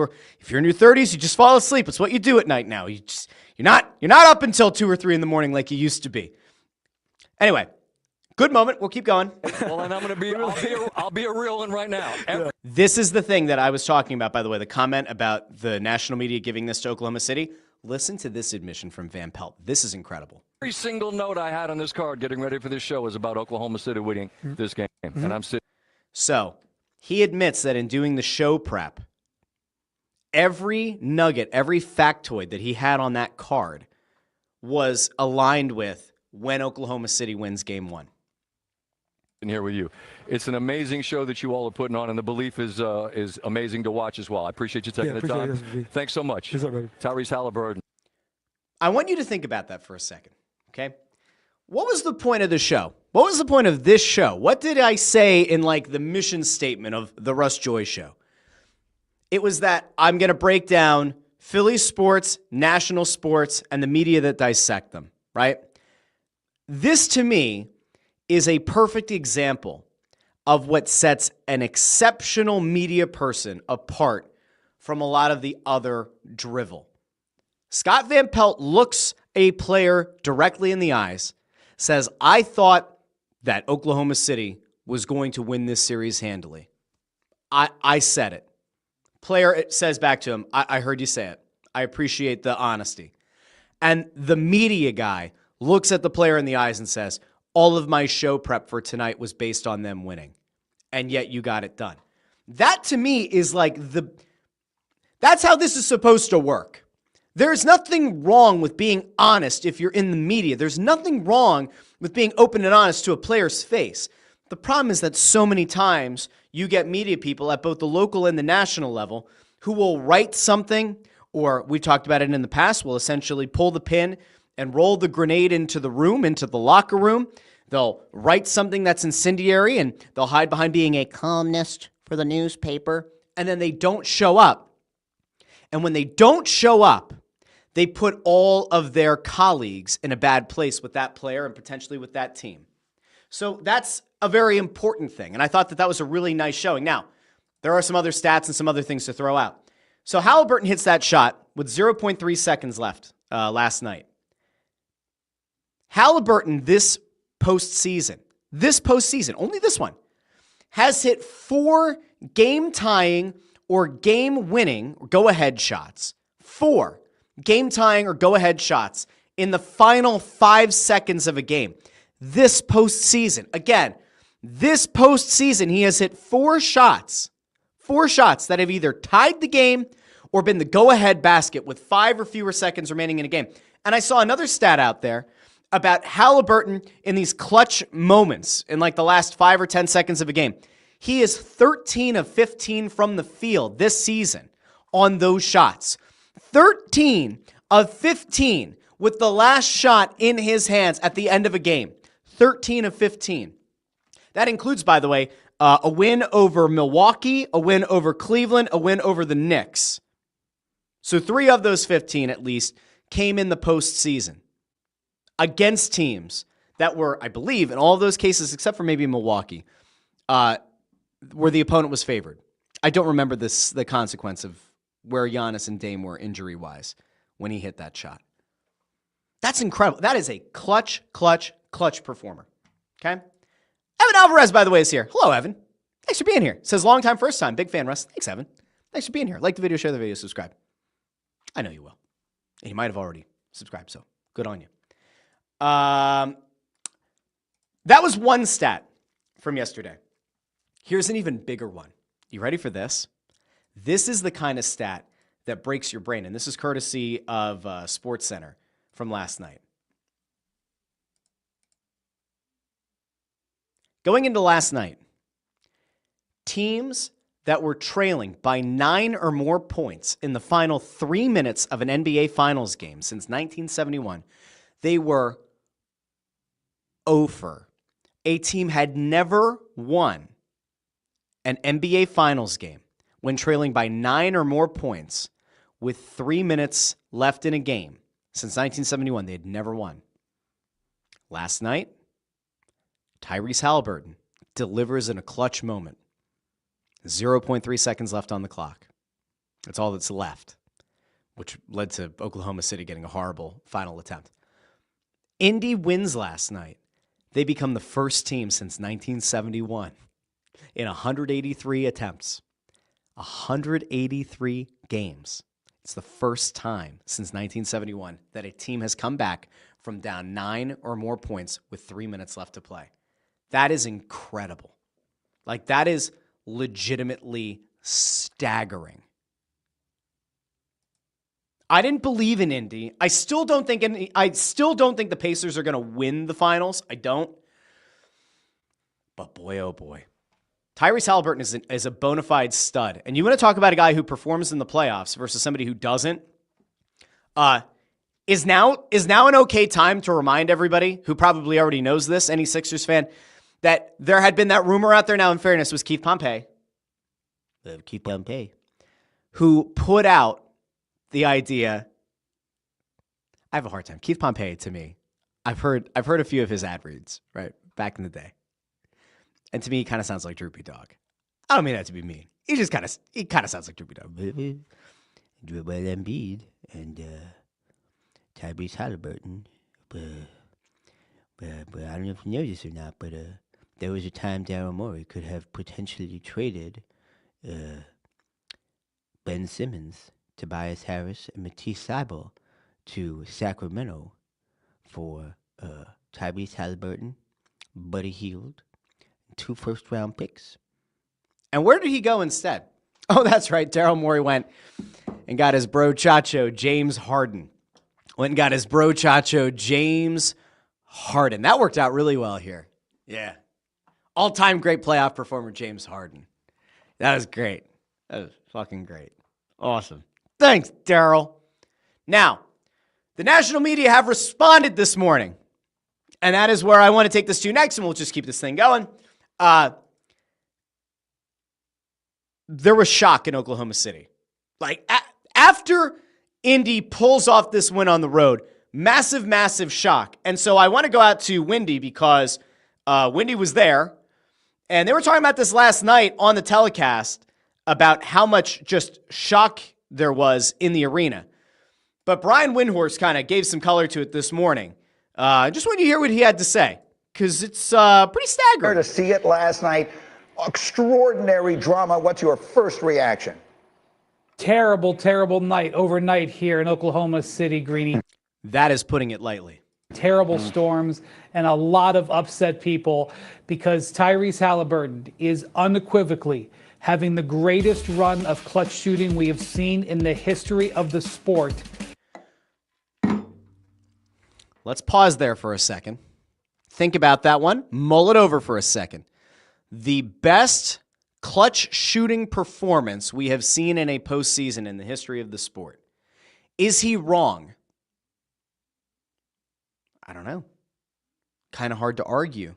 [SPEAKER 1] if you're in your 30s, you just fall asleep. It's what you do at night now. You're not up until 2 or 3 in the morning like you used to be. Anyway, good moment. We'll keep going.
[SPEAKER 2] Well, and I'll be a real one right now.
[SPEAKER 1] This is the thing that I was talking about, by the way, the comment about the national media giving this to Oklahoma City. Listen to this admission from Van Pelt. This is incredible.
[SPEAKER 2] Every single note I had on this card getting ready for this show was about Oklahoma City winning this game. Mm-hmm. And I'm sitting.
[SPEAKER 1] So he admits that in doing the show prep, every nugget, every factoid that he had on that card was aligned with when Oklahoma City wins game 1.
[SPEAKER 2] here with you. It's an amazing show that you all are putting on, and the belief is amazing to watch as well. I appreciate you taking the time. Thanks so much. Tyrese Haliburton.
[SPEAKER 1] I want you to think about that for a second, okay? What was the point of the show? What was the point of this show? What did I say in like the mission statement of the Russ Joy Show? It was that I'm going to break down Philly sports, national sports, and the media that dissect them, right? This, to me, is a perfect example of what sets an exceptional media person apart from a lot of the other drivel. Scott Van Pelt looks a player directly in the eyes, says, I thought that Oklahoma City was going to win this series handily. I said it. Player says back to him, I heard you say it. I appreciate the honesty. And the media guy looks at the player in the eyes and says, all of my show prep for tonight was based on them winning. And yet you got it done. That to me is like that's how this is supposed to work. There's nothing wrong with being honest if you're in the media. There's nothing wrong with being open and honest to a player's face. The problem is that so many times you get media people at both the local and the national level who will write something, or we've talked about it in the past, will essentially pull the pin and roll the grenade into the room, into the locker room. They'll write something that's incendiary and they'll hide behind being a columnist for the newspaper, and then they don't show up. And when they don't show up, they put all of their colleagues in a bad place with that player and potentially with that team. So that's a very important thing. And I thought that was a really nice showing. Now, there are some other stats and some other things to throw out. So Haliburton hits that shot with 0.3 seconds left last night. Haliburton this postseason, only this one, has hit 4 game-tying or game-winning or go-ahead shots. 4 game-tying or go-ahead shots in the final 5 seconds of a game. This postseason, again, he has hit 4 shots that have either tied the game or been the go-ahead basket with 5 or fewer seconds remaining in a game. And I saw another stat out there about Haliburton in these clutch moments in like the last 5 or 10 seconds of a game. He is 13 of 15 from the field this season on those shots. 13 of 15 with the last shot in his hands at the end of a game. 13 of 15. That includes, by the way, a win over Milwaukee, a win over Cleveland, a win over the Knicks. So 3 of those 15 at least came in the postseason against teams that were, I believe, in all of those cases, except for maybe Milwaukee, where the opponent was favored. I don't remember the consequence of where Giannis and Dame were injury-wise when he hit that shot. That's incredible. That is a clutch performer. Okay? Evan Alvarez, by the way, is here. Hello, Evan. Thanks for being here. Says long time, first time. Big fan, Russ. Thanks, Evan. Thanks for being here. Like the video, share the video, subscribe. I know you will. And you might have already subscribed, so good on you. That was one stat from yesterday. Here's an even bigger one. You ready for this? This is the kind of stat that breaks your brain, and this is courtesy of SportsCenter from last night. Going into last night, teams that were trailing by 9 or more points in the final 3 minutes of an NBA Finals game since 1971, they were 0-for. A team had never won an NBA Finals game when trailing by 9 or more points with 3 minutes left in a game. Since 1971, they had never won. Last night, Tyrese Haliburton delivers in a clutch moment. 0.3 seconds left on the clock. That's all that's left, which led to Oklahoma City getting a horrible final attempt. Indy wins last night. They become the first team since 1971 in 183 attempts. 183 games. It's the first time since 1971 that a team has come back from down 9 or more points with 3 minutes left to play. That is incredible. Like, that is legitimately staggering. I didn't believe in Indy. I still don't think the Pacers are going to win the finals. I don't. But boy, oh boy. Tyrese Haliburton is a bona fide stud. And you want to talk about a guy who performs in the playoffs versus somebody who doesn't? Is now an okay time to remind everybody who probably already knows this, any Sixers fan, that there had been that rumor out there. Now, in fairness, was Keith Pompey, who put out the idea. I have a hard time. Keith Pompey, to me, I've heard a few of his ad reads, right, back in the day. And to me, he kind of sounds like Droopy Dog. I don't mean that to be mean. He kind of sounds like Droopy Dog. Joel Embiid and Tyrese Haliburton. But I don't know if you know this or not, but there was a time Daryl Morey could have potentially traded Ben Simmons, Tobias Harris, and Matisse Thybulle to Sacramento for Tyrese Haliburton, Buddy Hield, 2 first-round picks. And where did he go instead? Oh, that's right. Daryl Morey went and got his bro Chacho, James Harden. Went and got his bro Chacho, James Harden. That worked out really well here. Yeah. All-time great playoff performer, James Harden. That was great. That was fucking great. Awesome. Thanks, Daryl. Now, the national media have responded this morning. And that is where I want to take this to next, and we'll just keep this thing going. There was shock in Oklahoma City. Like, after Indy pulls off this win on the road, massive, massive shock. And so I want to go out to Windy because Windy was there, and they were talking about this last night on the telecast about how much just shock there was in the arena. But Brian Windhorst kind of gave some color to it this morning. Just want you to hear what he had to say, because it's pretty staggering.
[SPEAKER 4] To see it last night, extraordinary drama. What's your first reaction?
[SPEAKER 5] Terrible, terrible night overnight here in Oklahoma City, Greeny.
[SPEAKER 1] That is putting it lightly.
[SPEAKER 5] Terrible storms and a lot of upset people because Tyrese Haliburton is unequivocally having the greatest run of clutch shooting we have seen in the history of the sport.
[SPEAKER 1] Let's pause there for a second. Think about that one. Mull it over for a second. The best clutch shooting performance we have seen in a postseason in the history of the sport. Is he wrong? I don't know. Kind of hard to argue.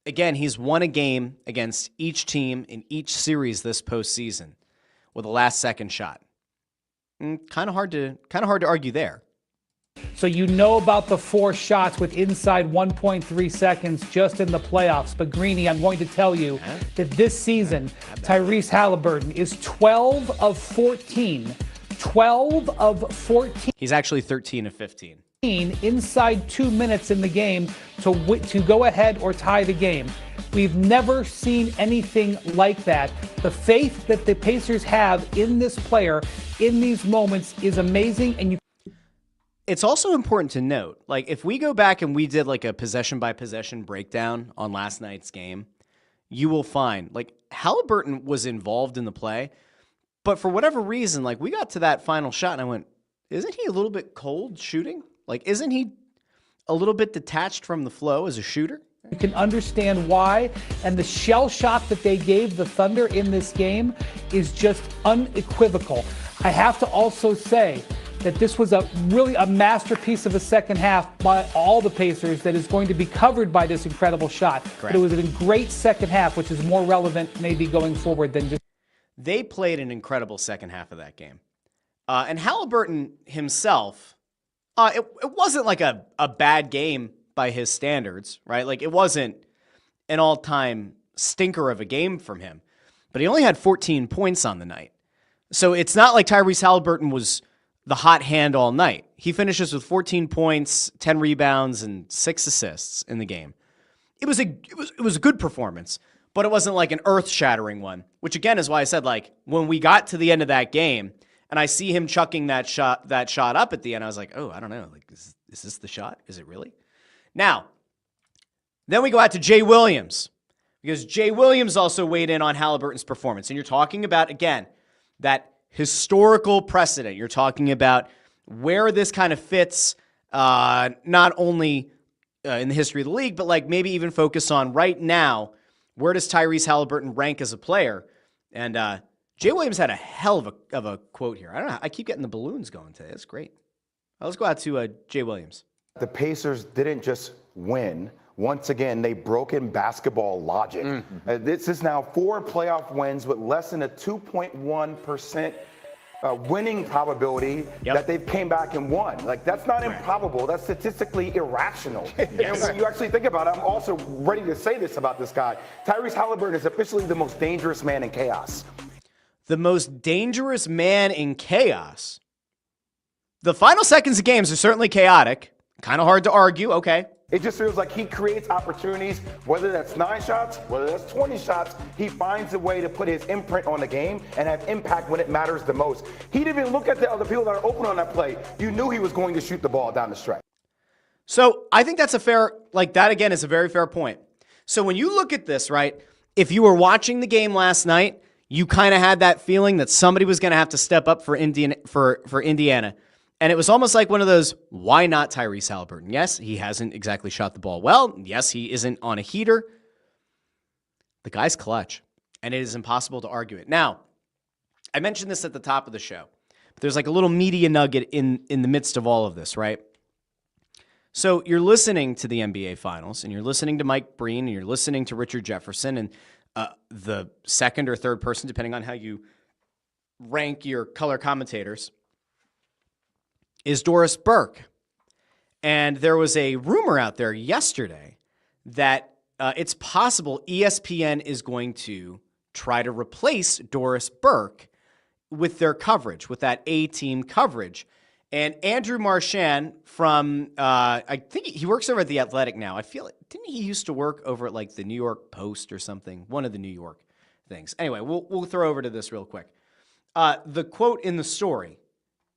[SPEAKER 1] Again, he's won a game against each team in each series this postseason with a last-second shot. Kind of hard to argue there.
[SPEAKER 5] So you know about the 4 shots with inside 1.3 seconds just in the playoffs. But Greeny, I'm going to tell you that this season, Tyrese Haliburton is 12 of 14. 12 of 14.
[SPEAKER 1] He's actually 13 of 15.
[SPEAKER 5] Inside 2 minutes in the game to go ahead or tie the game. We've never seen anything like that. The faith that the Pacers have in this player in these moments is amazing. And
[SPEAKER 1] it's also important to note, like, if we go back and we did like a possession-by-possession breakdown on last night's game, you will find, like, Haliburton was involved in the play, but for whatever reason, like, we got to that final shot and I went, isn't he a little bit cold shooting? Like, isn't he a little bit detached from the flow as a shooter?
[SPEAKER 5] You can understand why, and the shell shock that they gave the Thunder in this game is just unequivocal. I have to also say that this was really a masterpiece of a second half by all the Pacers that is going to be covered by this incredible shot.
[SPEAKER 1] Correct.
[SPEAKER 5] But it was a great second half, which is more relevant maybe going forward than just...
[SPEAKER 1] They played an incredible second half of that game. And Haliburton himself, it wasn't like a bad game by his standards, right? Like, it wasn't an all-time stinker of a game from him. But he only had 14 points on the night. So it's not like Tyrese Haliburton was the hot hand all night. He finishes with 14 points, 10 rebounds, and 6 assists in the game. It was a good performance, but it wasn't like an earth-shattering one, which again is why I said, like, when we got to the end of that game and I see him chucking that shot up at the end, I was like, oh, I don't know. Like, is this the shot? Is it really? Now, then we go out to Jay Williams, because Jay Williams also weighed in on Haliburton's performance. And you're talking about, again, that historical precedent. You're talking about where this kind of fits, not only in the history of the league, but like maybe even focus on right now, where does Tyrese Haliburton rank as a player? And Jay Williams had a hell of a quote here. I don't know. I keep getting the balloons going today. That's great. Let's go out to Jay Williams.
[SPEAKER 6] The Pacers didn't just win. Once again, they broke in basketball logic. This is now 4 playoff wins with less than a 2.1% winning probability that they've came back and won. Like, that's not improbable. That's statistically irrational. And when you actually think about it, I'm also ready to say this about this guy. Tyrese Haliburton is officially the most dangerous man in chaos.
[SPEAKER 1] The most dangerous man in chaos. The final seconds of games are certainly chaotic. Kind of hard to argue. Okay.
[SPEAKER 6] It just feels like he creates opportunities, whether that's 9 shots, whether that's 20 shots. He finds a way to put his imprint on the game and have impact when it matters the most. He didn't even look at the other people that are open on that play. You knew he was going to shoot the ball down the stretch.
[SPEAKER 1] So I think that's a fair, like that again is a very fair point. So when you look at this, right, if you were watching the game last night, you kind of had that feeling that somebody was going to have to step up for Indiana. And it was almost like one of those, why not Tyrese Haliburton? Yes, he hasn't exactly shot the ball well. Yes, he isn't on a heater. The guy's clutch, and it is impossible to argue it. Now, I mentioned this at the top of the show, but there's like a little media nugget in the midst of all of this, right? So you're listening to the NBA Finals, and you're listening to Mike Breen, and you're listening to Richard Jefferson, and the second or third person, depending on how you rank your color commentators, is Doris Burke. And there was a rumor out there yesterday that it's possible ESPN is going to try to replace Doris Burke with their coverage, with that A-team coverage. And Andrew Marchand from, I think he works over at The Athletic now. I feel like, didn't he used to work over at like the New York Post or something? One of the New York things. Anyway, we'll throw over to this real quick. The quote in the story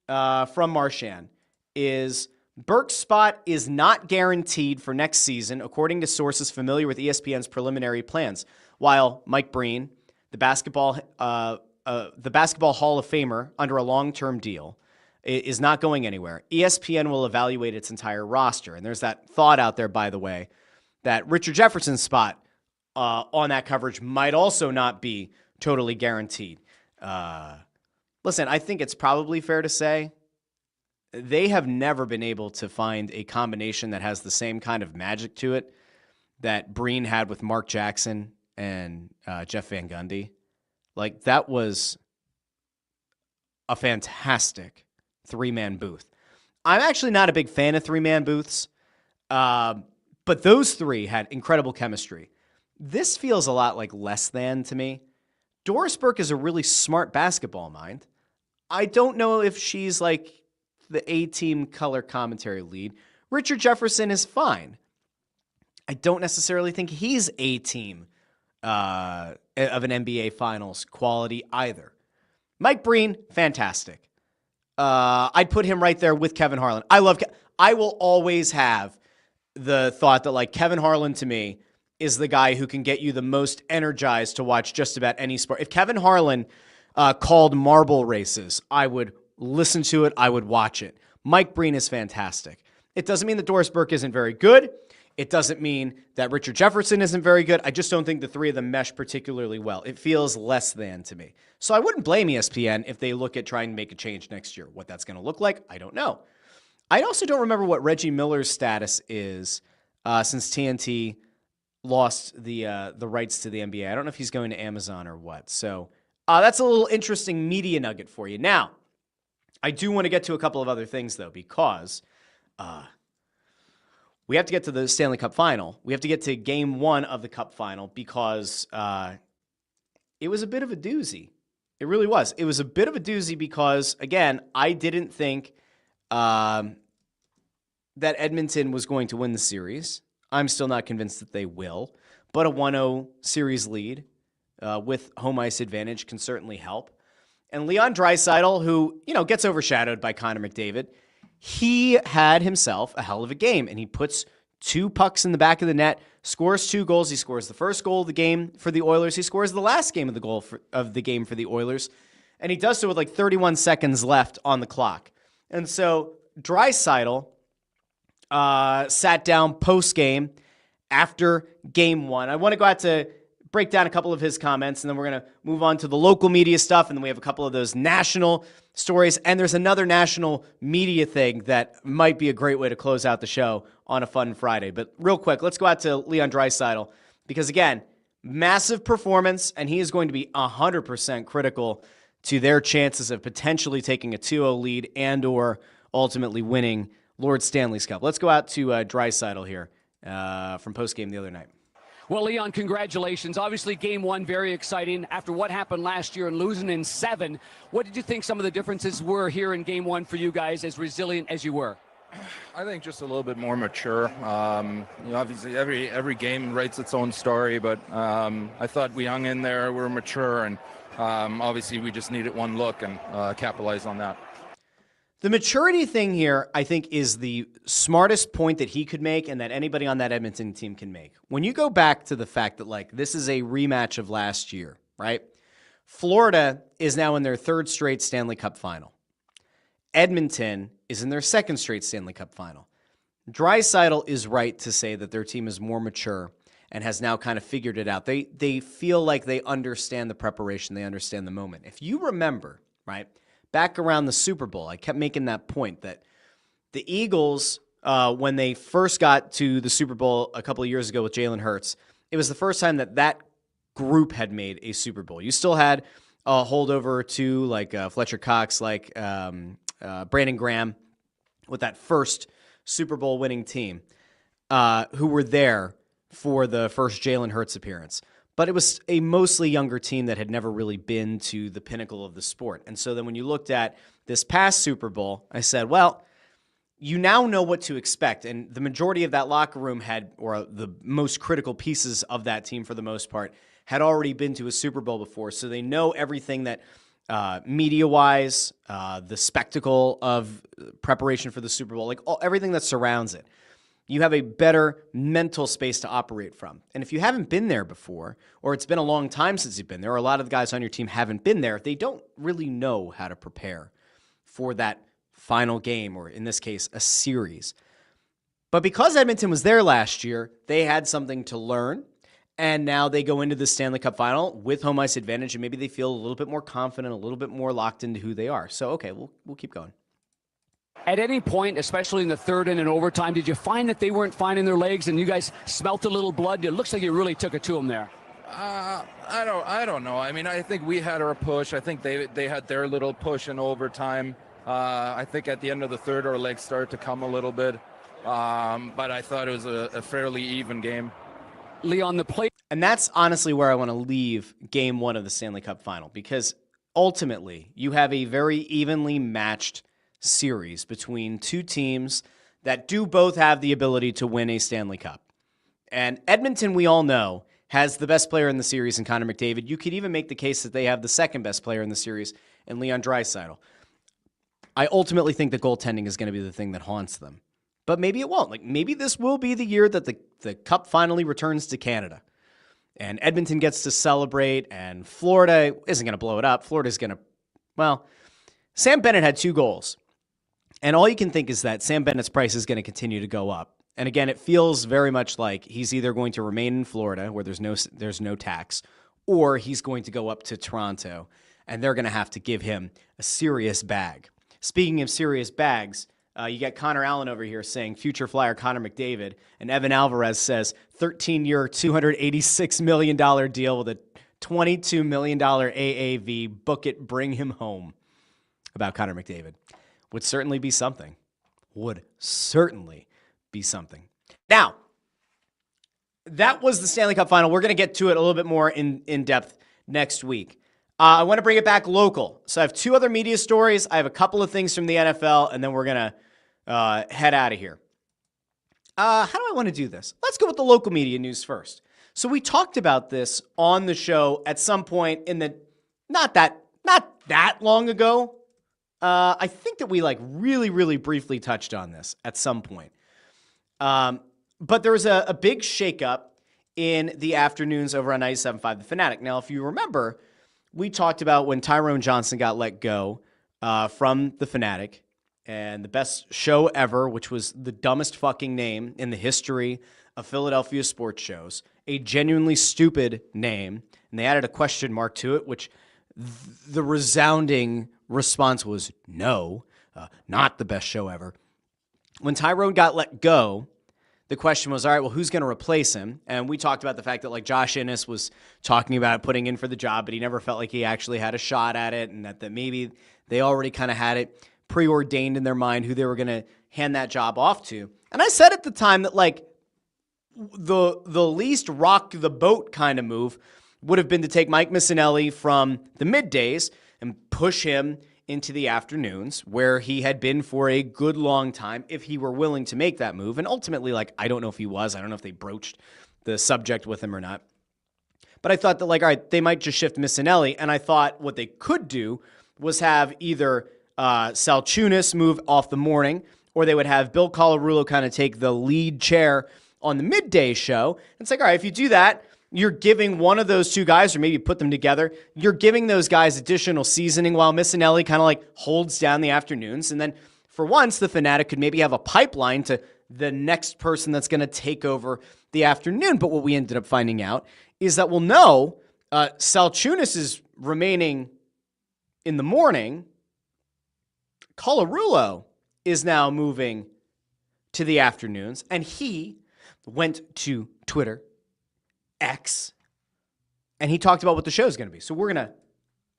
[SPEAKER 1] from Marchand is, Burke's spot is not guaranteed for next season, according to sources familiar with ESPN's preliminary plans. While Mike Breen, the basketball Hall of Famer under a long-term deal, is not going anywhere, ESPN will evaluate its entire roster. And there's that thought out there, by the way, that Richard Jefferson's spot on that coverage might also not be totally guaranteed. Listen, I think it's probably fair to say they have never been able to find a combination that has the same kind of magic to it that Breen had with Mark Jackson and Jeff Van Gundy. Like, that was a fantastic three-man booth. I'm actually not a big fan of three-man booths, but those three had incredible chemistry. This feels a lot like less than to me. Doris Burke is a really smart basketball mind. I don't know if she's like the A-team color commentary lead. Richard Jefferson is fine. I don't necessarily think he's A-team of an NBA Finals quality either. Mike Breen, fantastic. I'd put him right there with Kevin Harlan. I will always have the thought that like Kevin Harlan to me is the guy who can get you the most energized to watch just about any sport. If Kevin Harlan called marble races, I would listen to it. I would watch it. Mike Breen is fantastic. It doesn't mean that Doris Burke isn't very good. It doesn't mean that Richard Jefferson isn't very good. I just don't think the three of them mesh particularly well. It feels less than to me. So I wouldn't blame ESPN if they look at trying to make a change next year. What that's going to look like, I don't know. I also don't remember what Reggie Miller's status is since TNT lost the rights to the NBA. I don't know if he's going to Amazon or what. So that's a little interesting media nugget for you. Now, I do want to get to a couple of other things, though, because we have to get to the Stanley Cup Final. We have to get to Game 1 of the Cup Final because it was a bit of a doozy. It really was. It was a bit of a doozy because, again, I didn't think that Edmonton was going to win the series. I'm still not convinced that they will, but a 1-0 series lead with home ice advantage can certainly help. And Leon Draisaitl, who, gets overshadowed by Connor McDavid, he had himself a hell of a game, and he puts 2 pucks in the back of the net, scores 2 goals. He scores the first goal of the game for the Oilers. He scores the last game of the game for the Oilers, and he does so with like 31 seconds left on the clock. And so Draisaitl, sat down post-game after Game 1. I want to go out to break down a couple of his comments, and then we're going to move on to the local media stuff, and then we have a couple of those national stories, and there's another national media thing that might be a great way to close out the show on a fun Friday. But real quick, let's go out to Leon Draisaitl, because again, massive performance, and he is going to be 100% critical to their chances of potentially taking a 2-0 lead and or ultimately winning Lord Stanley's Cup. Let's go out to Draisaitl here from postgame the other night.
[SPEAKER 7] Well, Leon, congratulations. Obviously, Game 1, very exciting. After what happened last year and losing in 7, what did you think some of the differences were here in Game 1 for you guys, as resilient as you were?
[SPEAKER 8] I think just a little bit more mature. Obviously, every game writes its own story, but I thought we hung in there, we're mature, and obviously we just needed one look and capitalize on that.
[SPEAKER 1] The maturity thing here, I think, is the smartest point that he could make and that anybody on that Edmonton team can make. When you go back to the fact that, like, this is a rematch of last year, right? Florida is now in their 3rd straight Stanley Cup final. Edmonton is in their 2nd straight Stanley Cup final. Draisaitl is right to say that their team is more mature and has now kind of figured it out. They feel like they understand the preparation. They understand the moment. If you remember, right, back around the Super Bowl, I kept making that point that the Eagles, when they first got to the Super Bowl a couple of years ago with Jalen Hurts, it was the first time that group had made a Super Bowl. You still had a holdover to like Fletcher Cox, like Brandon Graham with that first Super Bowl winning team who were there for the first Jalen Hurts appearance. But it was a mostly younger team that had never really been to the pinnacle of the sport. And so then when you looked at this past Super Bowl, I said, well, you now know what to expect. And the majority of that locker room had, or the most critical pieces of that team for the most part, had already been to a Super Bowl before. So they know everything that media-wise, the spectacle of preparation for the Super Bowl, like everything that surrounds it. You have a better mental space to operate from. And if you haven't been there before, or it's been a long time since you've been there, or a lot of the guys on your team haven't been there, they don't really know how to prepare for that final game, or in this case, a series. But because Edmonton was there last year, they had something to learn, and now they go into the Stanley Cup final with home ice advantage, and maybe they feel a little bit more confident, a little bit more locked into who they are. So, okay, we'll keep going.
[SPEAKER 7] At any point, especially in the 3rd and in overtime, did you find that they weren't finding their legs and you guys smelt a little blood? It looks like you really took it to them there.
[SPEAKER 8] I don't know. I mean, I think we had our push. I think they had their little push in overtime. I think at the end of the 3rd, our legs started to come a little bit. But I thought it was a fairly even game.
[SPEAKER 7] Leon, the play.
[SPEAKER 1] And that's honestly where I want to leave Game 1 of the Stanley Cup final, because ultimately you have a very evenly matched series between two teams that do both have the ability to win a Stanley Cup. And Edmonton, we all know, has the best player in the series in Connor McDavid. You could even make the case that they have the second best player in the series in Leon Draisaitl. I ultimately think the goaltending is going to be the thing that haunts them. But maybe it won't. Like, maybe this will be the year that the Cup finally returns to Canada. And Edmonton gets to celebrate, and Florida isn't going to blow it up. Florida's going to, well, Sam Bennett had 2 goals. And all you can think is that Sam Bennett's price is going to continue to go up. And again, it feels very much like he's either going to remain in Florida, where there's no tax, or he's going to go up to Toronto, and they're going to have to give him a serious bag. Speaking of serious bags, you get Connor Allen over here saying future flyer Connor McDavid, and Evan Alvarez says 13-year, $286 million deal with a $22 million AAV. Book it, bring him home. About Connor McDavid. Would certainly be something. Now, that was the Stanley Cup final. We're going to get to it a little bit more in depth next week. I want to bring it back local. So I have 2 other media stories. I have a couple of things from the NFL, and then we're going to head out of here. How do I want to do this? Let's go with the local media news first. So we talked about this on the show at some point in the not that long ago. I think that we really, really briefly touched on this at some point. But there was a big shakeup in the afternoons over on 97.5 The Fanatic. Now, if you remember, we talked about when Tyrone Johnson got let go from the Fanatic, and the best show ever, which was the dumbest fucking name in the history of Philadelphia sports shows, a genuinely stupid name, and they added a question mark to it, which the resounding response was no, not the best show ever. When Tyrone got let go, the question was, all right, well, who's going to replace him? And we talked about the fact that, like, Josh Innes was talking about putting in for the job, but he never felt like he actually had a shot at it, and that maybe they already kind of had it preordained in their mind who they were going to hand that job off to. And I said at the time that, like, the least rock the boat kind of move would have been to take Mike Missinelli from the middays and push him into the afternoons, where he had been for a good long time, if he were willing to make that move. And ultimately, like, I don't know if he was. I don't know if they broached the subject with him or not. But I thought that, like, all right, they might just shift Missinelli. And I thought what they could do was have either Salchunas move off the morning, or they would have Bill Colarulo kind of take the lead chair on the midday show. And it's like, all right, if you do that, you're giving one of those two guys, or maybe put them together, you're giving those guys additional seasoning while Missinelli kind of like holds down the afternoons. And then for once, the Fanatic could maybe have a pipeline to the next person that's going to take over the afternoon. But what we ended up finding out is that, well, no, Salchunas is remaining in the morning. Colarulo is now moving to the afternoons, and he went to Twitter, X, and he talked about what the show is going to be. So we're going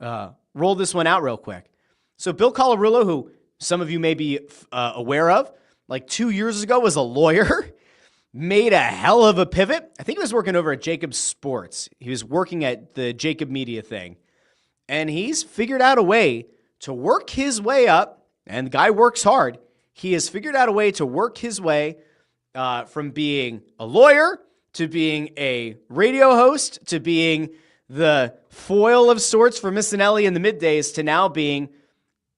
[SPEAKER 1] to roll this one out real quick. So Bill Colarulo, who some of you may be aware of, like 2 years ago was a lawyer, made a hell of a pivot. I think he was working over at Jacob Sports. He was working at the Jacob Media thing, and he's figured out a way to work his way up, and the guy works hard. He has figured out a way to work his way from being a lawyer to being a radio host, to being the foil of sorts for Missinelli in the middays, to now being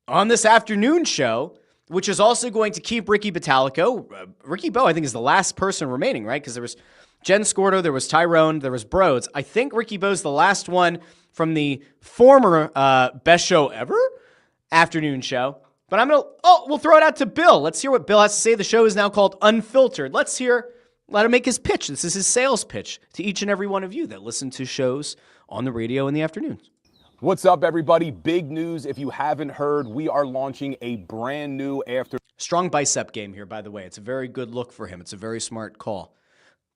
[SPEAKER 1] on this afternoon show, which is also going to keep Ricky Bottalico. Ricky Bo, I think, is the last person remaining, right? Because there was Jen Scordo, there was Tyrone, there was Broads. I think Ricky Bo's the last one from the former best show ever afternoon show. But we'll throw it out to Bill. Let's hear what Bill has to say. The show is now called Unfiltered. Let him make his pitch. This is his sales pitch to each and every one of you that listen to shows on the radio in the afternoons.
[SPEAKER 9] What's up, everybody? Big news. If you haven't heard, we are launching a brand new
[SPEAKER 1] Strong bicep game here, by the way. It's a very good look for him. It's a very smart call.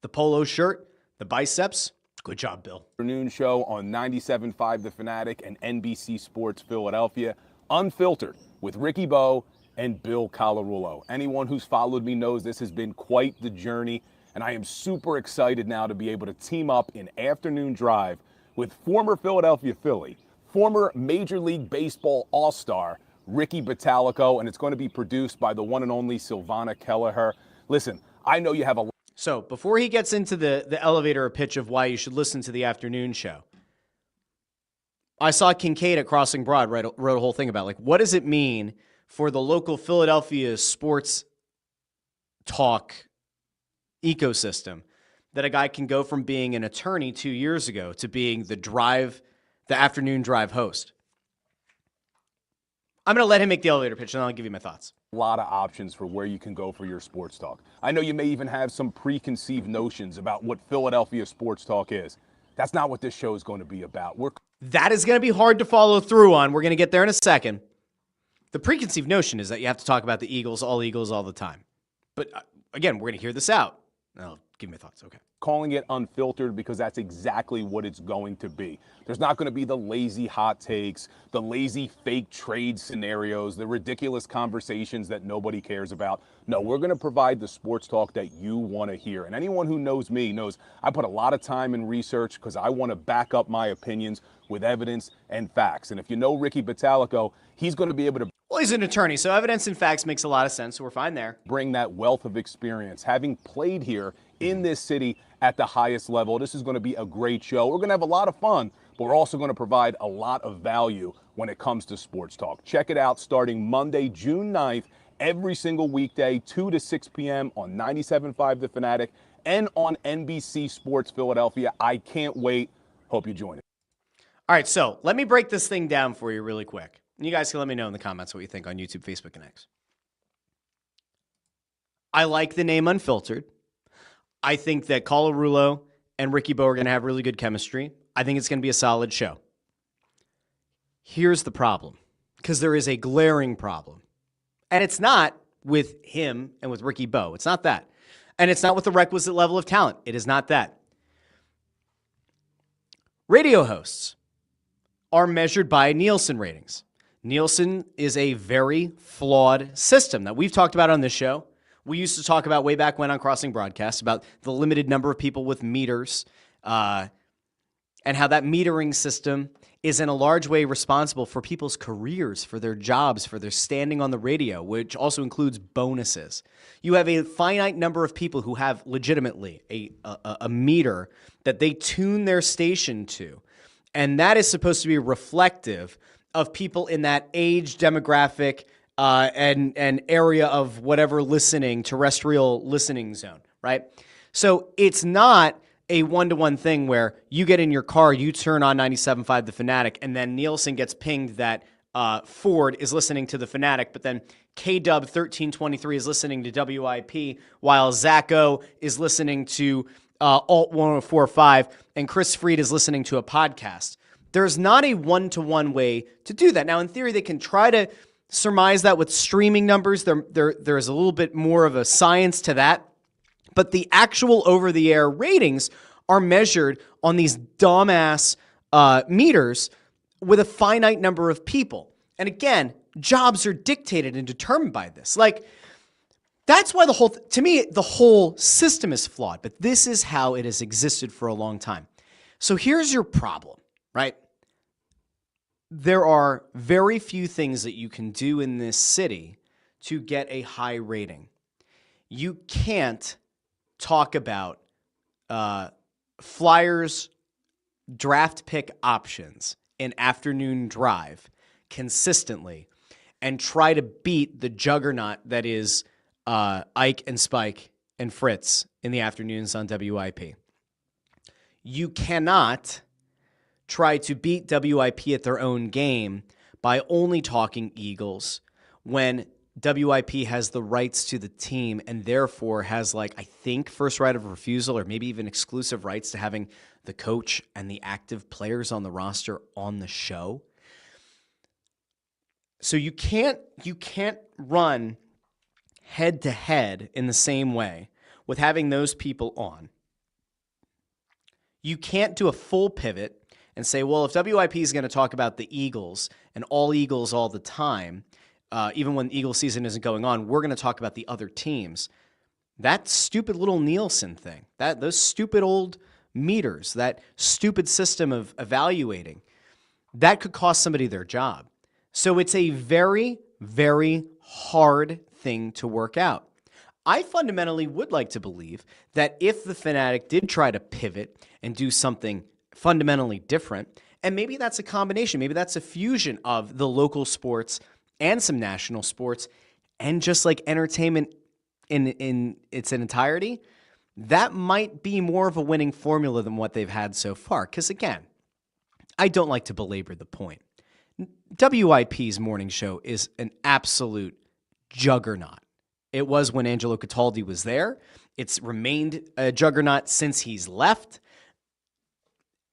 [SPEAKER 1] The polo shirt, the biceps. Good job, Bill.
[SPEAKER 9] Afternoon show on 97.5 The Fanatic and NBC Sports Philadelphia. Unfiltered with Ricky Bo and Bill Colarulo. Anyone who's followed me knows this has been quite the journey, and I am super excited now to be able to team up in Afternoon Drive with former Philadelphia Philly, former Major League Baseball All-Star Ricky Bottalico, and it's going to be produced by the one and only Silvana Kelleher. Listen, I know you have a...
[SPEAKER 1] So before he gets into the elevator pitch of why you should listen to the afternoon show, I saw Kincaid at Crossing Broad wrote a whole thing about, like, what does it mean for the local Philadelphia sports talk ecosystem that a guy can go from being an attorney 2 years ago to being the afternoon drive host? I'm going to let him make the elevator pitch, and I'll give you my thoughts.
[SPEAKER 9] A lot of options for where you can go for your sports talk. I know you may even have some preconceived notions about what Philadelphia sports talk is. That's not what this show is going to be about.
[SPEAKER 1] That is going to be hard to follow through on. We're going to get there in a second. The preconceived notion is that you have to talk about the Eagles all the time. But again, we're going to hear this out. I'll give me my thoughts. Okay.
[SPEAKER 9] Calling it Unfiltered because that's exactly what it's going to be. There's not going to be the lazy hot takes, the lazy fake trade scenarios, the ridiculous conversations that nobody cares about. No, we're going to provide the sports talk that you want to hear. And anyone who knows me knows I put a lot of time in research because I want to back up my opinions with evidence and facts. And if you know Ricky Bottalico, he's going to be able to...
[SPEAKER 1] Well, he's an attorney, so evidence and facts makes a lot of sense, so we're fine there.
[SPEAKER 9] Bring that wealth of experience, having played here in this city at the highest level. This is going to be a great show. We're going to have a lot of fun, but we're also going to provide a lot of value when it comes to sports talk. Check it out starting Monday, June 9th, every single weekday, 2 to 6 p.m. on 97.5 The Fanatic and on NBC Sports Philadelphia. I can't wait. Hope you join us.
[SPEAKER 1] All right, so let me break this thing down for you really quick. You guys can let me know in the comments what you think on YouTube, Facebook, and X. I like the name Unfiltered. I think that Colarulo and Ricky Bo are going to have really good chemistry. I think it's going to be a solid show. Here's the problem, because there is a glaring problem. And it's not with him and with Ricky Bo. It's not that. And it's not with the requisite level of talent. It is not that. Radio hosts are measured by Nielsen ratings. Nielsen is a very flawed system that we've talked about on this show. We used to talk about way back when on Crossing Broadcast about the limited number of people with meters and how that metering system is in a large way responsible for people's careers, for their jobs, for their standing on the radio, which also includes bonuses. You have a finite number of people who have legitimately a meter that they tune their station to, and that is supposed to be reflective of people in that age demographic and area of whatever terrestrial listening zone, right? So it's not a one-to-one thing where you get in your car, you turn on 97.5 The Fanatic, and then Nielsen gets pinged that Ford is listening to The Fanatic, but then K-Dub 1323 is listening to WIP, while Zacho is listening to Alt 104.5, and Chris Freed is listening to a podcast. There's not a one-to-one way to do that. Now, in theory, they can try to surmise that with streaming numbers. There's a little bit more of a science to that. But the actual over-the-air ratings are measured on these dumbass meters with a finite number of people. And again, jobs are dictated and determined by this. Like, that's why to me, the whole system is flawed. But this is how it has existed for a long time. So here's your problem, right? There are very few things that you can do in this city to get a high rating. You can't talk about Flyers draft pick options in afternoon drive consistently and try to beat the juggernaut that is Ike and Spike and Fritz in the afternoons on WIP. You cannot try to beat WIP at their own game by only talking Eagles when WIP has the rights to the team and therefore has, I think, first right of refusal or maybe even exclusive rights to having the coach and the active players on the roster on the show. So you can't run head to head in the same way with having those people on. You can't do a full pivot and say, well, if WIP is going to talk about the Eagles and all Eagles all the time, even when the Eagles season isn't going on, we're going to talk about the other teams. That stupid little Nielsen thing, those stupid old meters, that stupid system of evaluating, that could cost somebody their job. So it's a very, very hard thing to work out. I fundamentally would like to believe that if the Fanatic did try to pivot and do something fundamentally different, and maybe that's a combination, maybe that's a fusion of the local sports and some national sports, and just like entertainment in its entirety, that might be more of a winning formula than what they've had so far. Because again, I don't like to belabor the point. WIP's morning show is an absolute juggernaut. It was when Angelo Cataldi was there. It's remained a juggernaut since he's left.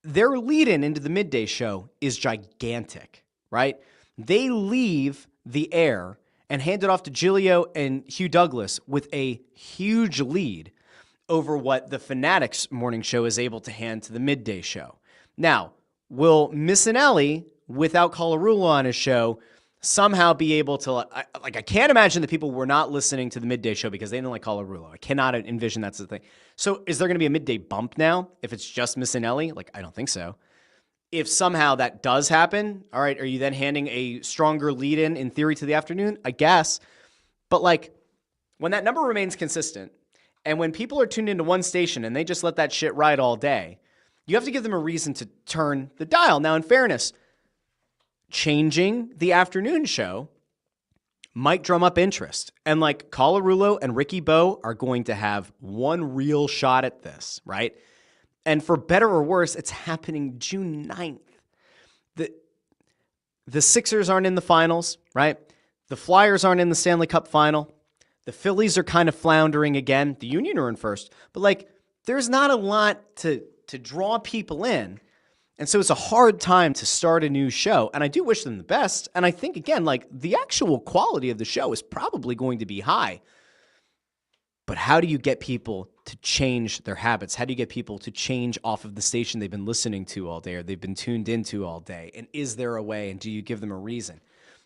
[SPEAKER 1] Their lead-in into the midday show is gigantic, right? They leave the air and hand it off to Giglio and Hugh Douglas with a huge lead over what the Fanatics morning show is able to hand to the midday show. Now, will Missinelli, without Colarulo on his show, somehow be able to, I can't imagine that people were not listening to the midday show because they didn't like Colarulo. I cannot envision that's the thing. So is there going to be a midday bump now if it's just Missinelli? I don't think so. If somehow that does happen, all right, are you then handing a stronger lead-in in theory to the afternoon? I guess. But when that number remains consistent and when people are tuned into one station and they just let that shit ride all day, you have to give them a reason to turn the dial. Now, in fairness, changing the afternoon show might drum up interest. And Colarulo and Ricky Bo are going to have one real shot at this, right? And for better or worse, it's happening June 9th. The Sixers aren't in the finals, right? The Flyers aren't in the Stanley Cup final. The Phillies are kind of floundering again. The Union are in first. But, like, there's not a lot to draw people in. And so it's a hard time to start a new show. And I do wish them the best. And I think, again, like, the actual quality of the show is probably going to be high. But how do you get people to change their habits? How do you get people to change off of the station they've been listening to all day or they've been tuned into all day? And is there a way? And do you give them a reason?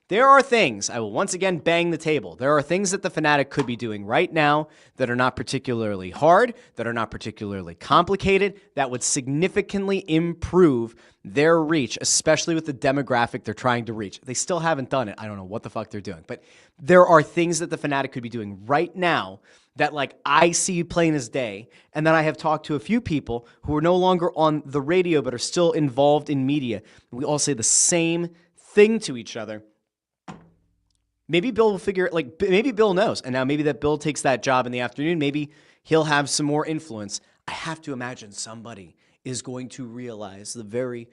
[SPEAKER 1] There are things, I will once again bang the table. There are things that the Fanatic could be doing right now that are not particularly hard, that are not particularly complicated, that would significantly improve their reach, especially with the demographic they're trying to reach. They still haven't done it. I don't know what the fuck they're doing. But there are things that the Fanatic could be doing right now that, like, I see plain as day. And then I have talked to a few people who are no longer on the radio but are still involved in media. We all say the same thing to each other. Maybe Bill will figure it, like, maybe Bill knows. And now maybe that Bill takes that job in the afternoon. Maybe he'll have some more influence. I have to imagine somebody is going to realize the very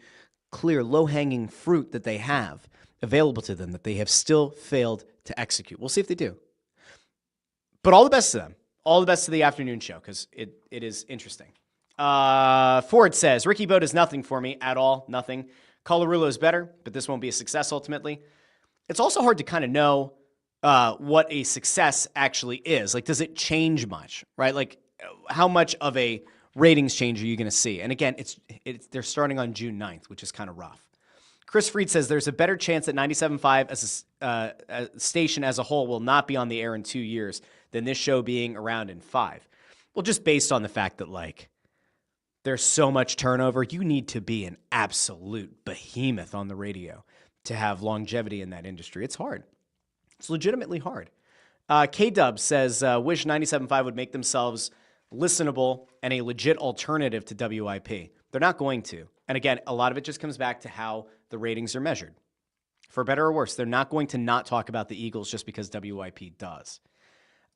[SPEAKER 1] clear low-hanging fruit that they have available to them that they have still failed to execute. We'll see if they do. But all the best to them. All the best to the afternoon show because it is interesting. Ford says, Ricky Bo does nothing for me at all. Nothing. Colarulo is better, but this won't be a success ultimately. It's also hard to kind of know what a success actually is. Like, does it change much, right? Like, how much of a ratings change are you going to see? And again, they're starting on June 9th, which is kind of rough. Chris Freed says there's a better chance that 97.5 as a station as a whole will not be on the air in 2 years than this show being around in 5. Well, just based on the fact that, like, there's so much turnover, you need to be an absolute behemoth on the radio to have longevity in that industry. It's hard. It's legitimately hard. K-Dub says, wish 97.5 would make themselves listenable and a legit alternative to WIP. They're not going to. And again, a lot of it just comes back to how the ratings are measured. For better or worse, they're not going to not talk about the Eagles just because WIP does.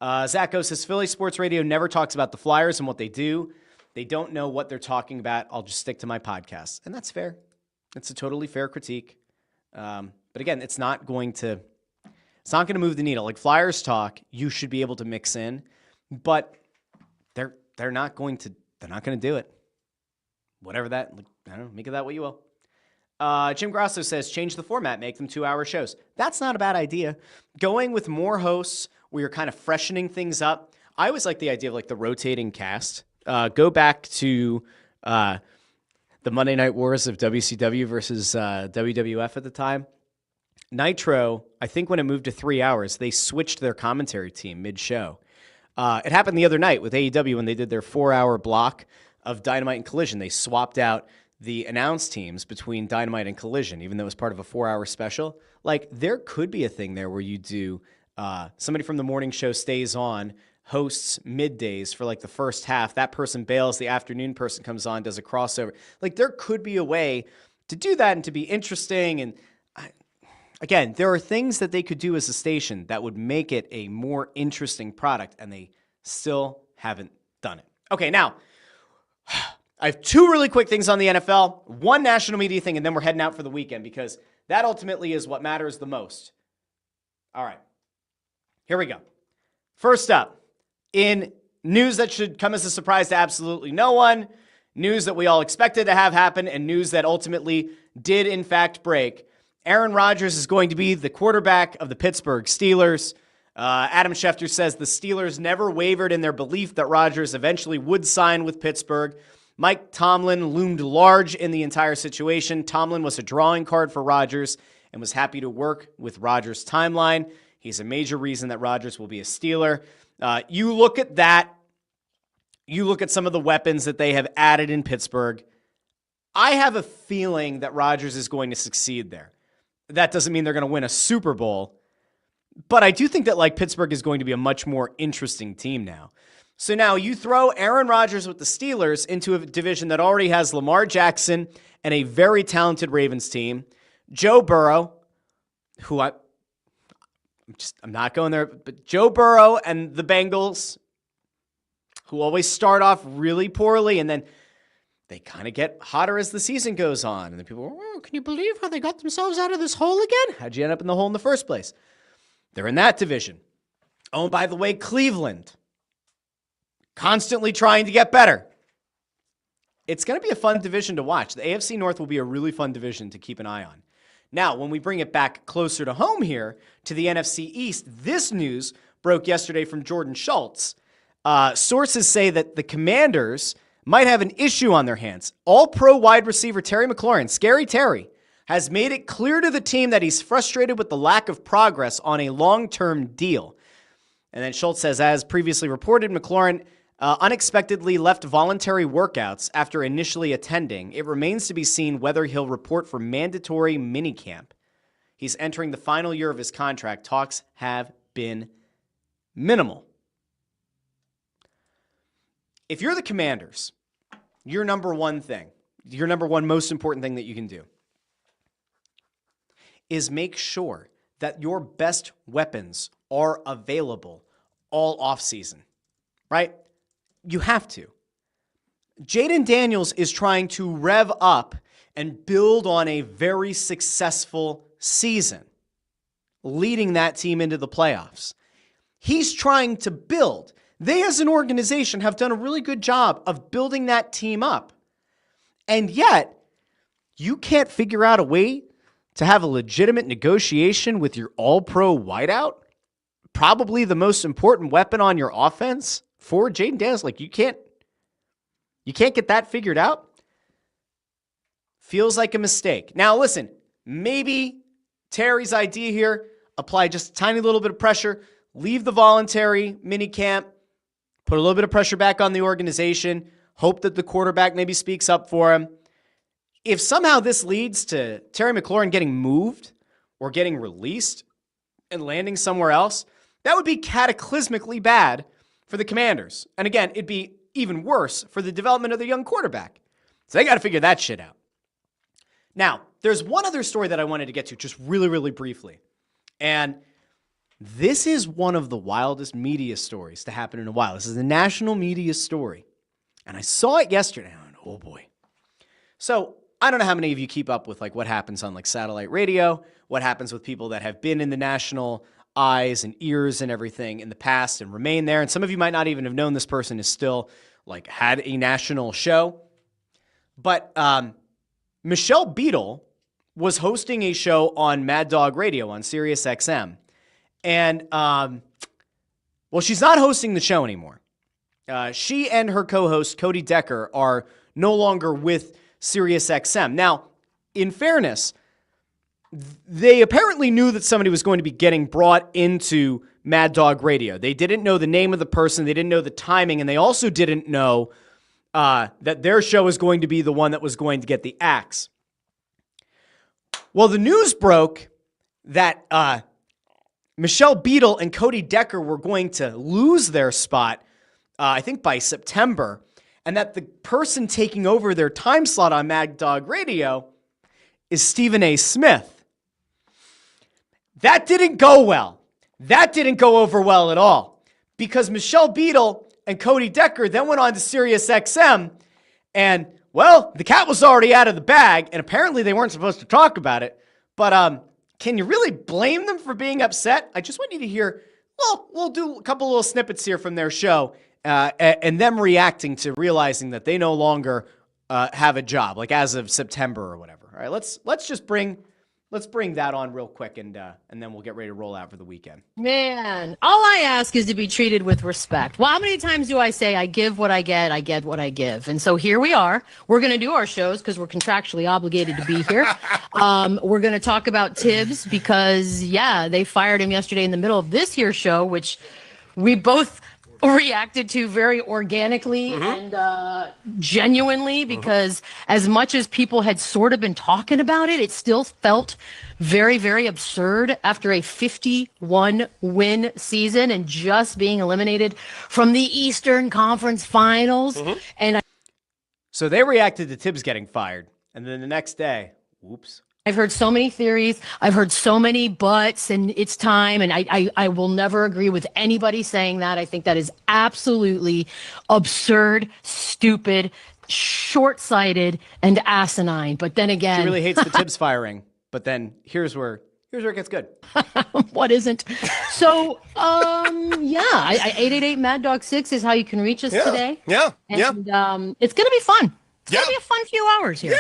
[SPEAKER 1] Zacho says, Philly Sports Radio never talks about the Flyers and what they do. They don't know what they're talking about. I'll just stick to my podcast. And that's fair. It's a totally fair critique. But again, it's not going to move the needle. Like Flyers talk, you should be able to mix in, but they're not going to do it. Whatever that, I don't know, make of that what you will. Jim Grasso says, change the format, make them 2-hour shows. That's not a bad idea. Going with more hosts where you're kind of freshening things up. I always like the idea of like the rotating cast. Go back to the Monday Night Wars of WCW versus WWF at the time. Nitro, I think when it moved to 3 hours, they switched their commentary team mid-show. It happened the other night with AEW when they did their 4-hour block of Dynamite and Collision. They swapped out the announced teams between Dynamite and Collision, even though it was part of a 4-hour special. Like, there could be a thing there where you do somebody from the morning show stays on, hosts middays for like the first half. That person bails. The afternoon person comes on, does a crossover. Like, there could be a way to do that and to be interesting. And again, there are things that they could do as a station that would make it a more interesting product, and they still haven't done it. Okay, now, I have 2 really quick things on the NFL, 1 national media thing, and then we're heading out for the weekend because that ultimately is what matters the most. All right, here we go. First up, in news that should come as a surprise to absolutely no one, news that we all expected to have happen, and news that ultimately did in fact break, Aaron Rodgers is going to be the quarterback of the Pittsburgh Steelers. Adam Schefter says the Steelers never wavered in their belief that Rodgers eventually would sign with Pittsburgh. Mike Tomlin loomed large in the entire situation. Tomlin was a drawing card for Rodgers and was happy to work with Rodgers' timeline. He's a major reason that Rodgers will be a Steeler. You look at that. You look at some of the weapons that they have added in Pittsburgh. I have a feeling that Rodgers is going to succeed there. That doesn't mean they're going to win a Super Bowl, but I do think that like Pittsburgh is going to be a much more interesting team now. So now you throw Aaron Rodgers with the Steelers into a division that already has Lamar Jackson and a very talented Ravens team, Joe Burrow, who I'm not going there, but Joe Burrow and the Bengals, who always start off really poorly and then they kind of get hotter as the season goes on. And then people go, oh, can you believe how they got themselves out of this hole again? How'd you end up in the hole in the first place? They're in that division. Oh, and by the way, Cleveland. Constantly trying to get better. It's going to be a fun division to watch. The AFC North will be a really fun division to keep an eye on. Now, when we bring it back closer to home here to the NFC East, this news broke yesterday from Jordan Schultz. Sources say that the Commanders might have an issue on their hands. All-pro wide receiver Terry McLaurin, Scary Terry, has made it clear to the team that he's frustrated with the lack of progress on a long-term deal. And then Schultz says, as previously reported, McLaurin unexpectedly left voluntary workouts after initially attending. It remains to be seen whether he'll report for mandatory minicamp. He's entering the final year of his contract. Talks have been minimal. If you're the Commanders, your number one most important thing that you can do is make sure that your best weapons are available all offseason, right? You have to. Jaden Daniels is trying to rev up and build on a very successful season, leading that team into the playoffs. He's trying to build. They, as an organization, have done a really good job of building that team up. And yet, you can't figure out a way to have a legitimate negotiation with your all-pro wideout, probably the most important weapon on your offense for Jaden Daniels. Like, you can't get that figured out. Feels like a mistake. Now, listen, maybe Terry's idea here, apply just a tiny little bit of pressure, leave the voluntary minicamp, put a little bit of pressure back on the organization, hope that the quarterback maybe speaks up for him. If somehow this leads to Terry McLaurin getting moved or getting released and landing somewhere else, that would be cataclysmically bad for the Commanders. And again, it'd be even worse for the development of the young quarterback. So they got to figure that shit out. Now, there's one other story that I wanted to get to just really, really briefly. And this is one of the wildest media stories to happen in a while. This is a national media story. And I saw it yesterday. I went, oh boy. So I don't know how many of you keep up with like what happens on like satellite radio, what happens with people that have been in the national eyes and ears and everything in the past and remain there. And some of you might not even have known this person is still like had a national show. But Michelle Beadle was hosting a show on Mad Dog Radio on Sirius XM. And, well, she's not hosting the show anymore. She and her co-host, Cody Decker, are no longer with Sirius XM. Now, in fairness, they apparently knew that somebody was going to be getting brought into Mad Dog Radio. They didn't know the name of the person. They didn't know the timing. And they also didn't know that their show was going to be the one that was going to get the axe. Well, the news broke that Michelle Beadle and Cody Decker were going to lose their spot, I think by September, and that the person taking over their time slot on Mad Dog Radio is Stephen A. Smith. That didn't go well. That didn't go over well at all, because Michelle Beadle and Cody Decker then went on to Sirius XM, and, well, the cat was already out of the bag, and apparently they weren't supposed to talk about it, but can you really blame them for being upset? I just want you to hear, well, we'll do a couple little snippets here from their show and them reacting to realizing that they no longer have a job, like as of September or whatever. All right, let's bring that on real quick, and then we'll get ready to roll out for the weekend.
[SPEAKER 10] Man, all I ask is to be treated with respect. Well, how many times do I say I give what I get what I give? And so here we are. We're going to do our shows because we're contractually obligated to be here. We're going to talk about Tibbs because, yeah, they fired him yesterday in the middle of this year's show, which we both reacted to very organically and genuinely, because as much as people had sort of been talking about it, it still felt very, very absurd after a 51-win season and just being eliminated from the Eastern Conference Finals.
[SPEAKER 1] So they reacted to Tibbs getting fired, and then the next day, whoops.
[SPEAKER 10] I've heard so many theories. I've heard so many buts, and it's time. And I will never agree with anybody saying that. I think that is absolutely absurd, stupid, short-sighted, and asinine. But then again,
[SPEAKER 1] she really hates the Tibbs firing. But then here's where Here's where it gets good.
[SPEAKER 10] What isn't? So, yeah, 888 Mad Dog 6 is how you can reach us today.
[SPEAKER 11] Yeah.
[SPEAKER 10] And it's going to be fun. It's going to be a fun few hours here.
[SPEAKER 11] Yeah.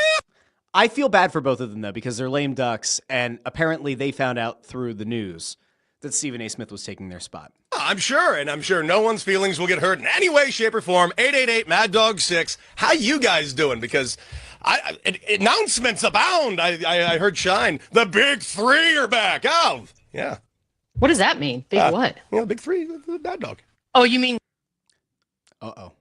[SPEAKER 1] I feel bad for both of them, though, because they're lame ducks, and apparently they found out through the news that Stephen A. Smith was taking their spot.
[SPEAKER 11] I'm sure, and I'm sure no one's feelings will get hurt in any way, shape, or form. 888 Mad Dog 6. How you guys doing? Because announcements abound. I heard Shine. The big three are back. Oh, yeah.
[SPEAKER 10] What does that mean? Big what?
[SPEAKER 11] You know, big three, the Mad Dog.
[SPEAKER 10] Oh, you mean?
[SPEAKER 1] Uh-oh.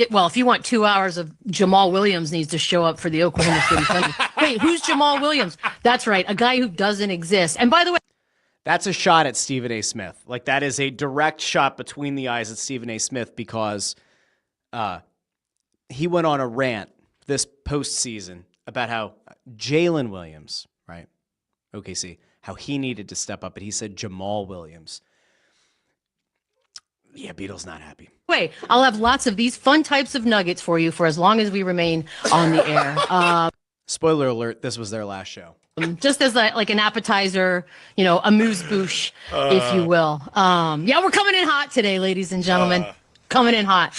[SPEAKER 10] Well, if you want 2 hours of Jamal Williams needs to show up for the Oklahoma City Thunder. Wait, who's Jamal Williams? That's right, a guy who doesn't exist. And by the way,
[SPEAKER 1] that's a shot at Stephen A. Smith. Like, that is a direct shot between the eyes at Stephen A. Smith because he went on a rant this postseason about how Jalen Williams, right? OKC, how he needed to step up, but he said Jamal Williams. Yeah, Beatle's not happy.
[SPEAKER 10] Wait, I'll have lots of these fun types of nuggets for you for as long as we remain on the air.
[SPEAKER 1] Spoiler alert, this was their last show.
[SPEAKER 10] Just as like an appetizer, you know, amuse-bouche, if you will. Yeah, we're coming in hot today, ladies and gentlemen. Coming in hot.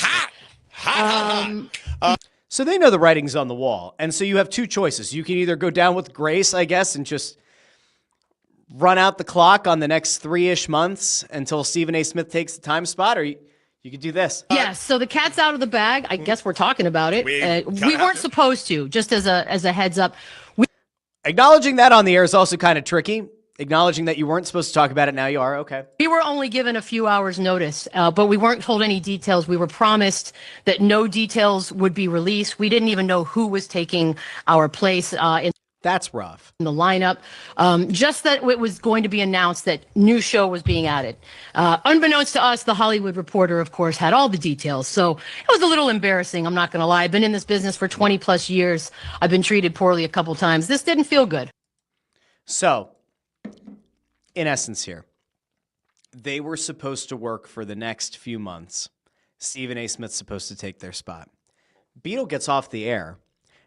[SPEAKER 1] So they know the writing's on the wall. And so you have two choices. You can either go down with grace, I guess, and just run out the clock on the next 3-ish months until Stephen A. Smith takes the time spot, or you could do this.
[SPEAKER 10] Yes, so the cat's out of the bag. I guess we're talking about it. We weren't supposed to, just as a heads up.
[SPEAKER 1] Acknowledging that on the air is also kind of tricky. Acknowledging that you weren't supposed to talk about it, now you are. Okay.
[SPEAKER 10] We were only given a few hours notice, but we weren't told any details. We were promised that no details would be released. We didn't even know who was taking our place
[SPEAKER 1] That's rough.
[SPEAKER 10] in the lineup. Just that it was going to be announced that new show was being added. Unbeknownst to us, the Hollywood Reporter, of course, had all the details. So it was a little embarrassing. I'm not going to lie. I've been in this business for 20 plus years. I've been treated poorly a couple times. This didn't feel good.
[SPEAKER 1] So, in essence here, they were supposed to work for the next few months. Stephen A. Smith's supposed to take their spot. Beetle gets off the air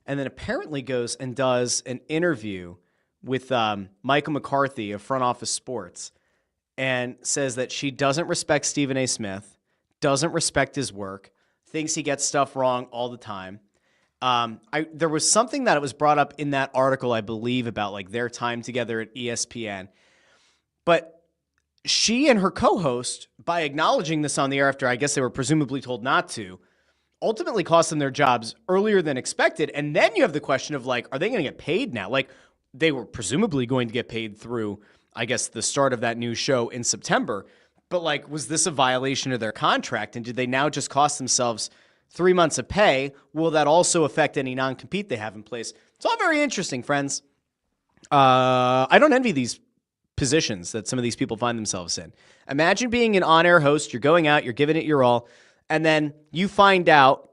[SPEAKER 1] and then apparently goes and does an interview with Michael McCarthy of Front Office Sports and says that she doesn't respect Stephen A. Smith, doesn't respect his work, thinks he gets stuff wrong all the time. There was something that was brought up in that article, I believe, about like their time together at ESPN. But she and her co-host, by acknowledging this on the air after I guess they were presumably told not to, ultimately cost them their jobs earlier than expected. And then you have the question of like, are they going to get paid now? Like they were presumably going to get paid through, I guess, the start of that new show in September. But like, was this a violation of their contract? And did they now just cost themselves 3 months of pay? Will that also affect any non-compete they have in place? It's all very interesting, friends. I don't envy these positions that some of these people find themselves in. Imagine being an on-air host. You're going out, you're giving it your all, and then you find out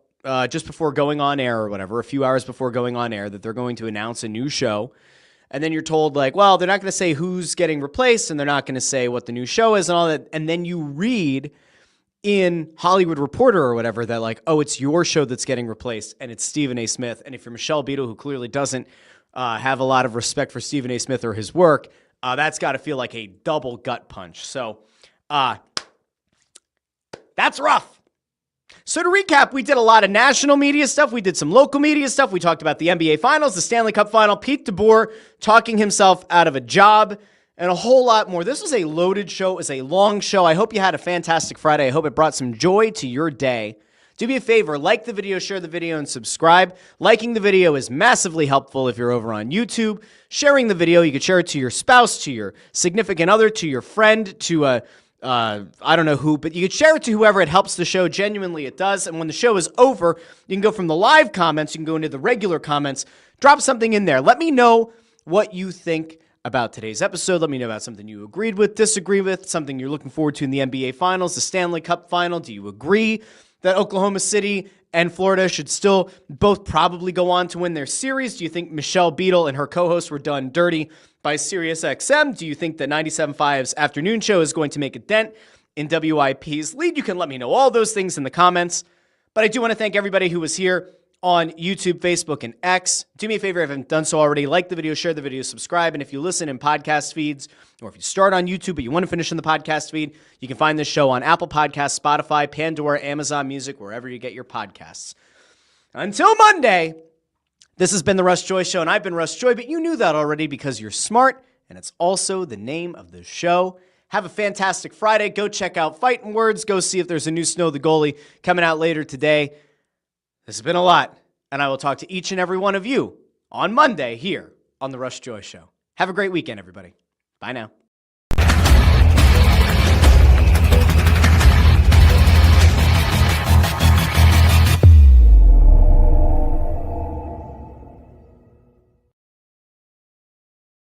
[SPEAKER 1] just before going on air or whatever, a few hours before going on air, that they're going to announce a new show. And then you're told, like, well, they're not going to say who's getting replaced, and they're not going to say what the new show is and all that. And then you read in Hollywood Reporter or whatever that, like, oh, it's your show that's getting replaced, and it's Stephen A. Smith. And if you're Michelle Beadle, who clearly doesn't have a lot of respect for Stephen A. Smith or his work, that's got to feel like a double gut punch. So that's rough. So to recap, we did a lot of national media stuff. We did some local media stuff. We talked about the NBA Finals, the Stanley Cup Final, Pete DeBoer talking himself out of a job, and a whole lot more. This was a loaded show. It was a long show. I hope you had a fantastic Friday. I hope it brought some joy to your day. Do me a favor, like the video, share the video, and subscribe. Liking the video is massively helpful if you're over on YouTube. Sharing the video, you could share it to your spouse, to your significant other, to your friend, to I don't know who, but you could share it to whoever. It helps the show. Genuinely, it does. And when the show is over, you can go from the live comments, you can go into the regular comments, drop something in there. Let me know what you think about today's episode. Let me know about something you agreed with, disagree with, something you're looking forward to in the NBA Finals, the Stanley Cup Final. Do you agree that Oklahoma City and Florida should still both probably go on to win their series? Do you think Michelle Beadle and her co-hosts were done dirty by SiriusXM? Do you think that 97.5's afternoon show is going to make a dent in WIP's lead? You can let me know all those things in the comments. But I do want to thank everybody who was here on YouTube, Facebook, and X. Do me a favor if you haven't done so already. Like the video, share the video, subscribe. And if you listen in podcast feeds, or if you start on YouTube but you want to finish in the podcast feed, you can find this show on Apple Podcasts, Spotify, Pandora, Amazon Music, wherever you get your podcasts. Until Monday, this has been the Russ Joy Show, and I've been Russ Joy, but you knew that already because you're smart, and it's also the name of the show. Have a fantastic Friday. Go check out Phightin Words. Go see if there's a new Snow the Goalie coming out later today. This has been a lot, and I will talk to each and every one of you on Monday here on the Russ Joy Show. Have a great weekend, everybody. Bye now.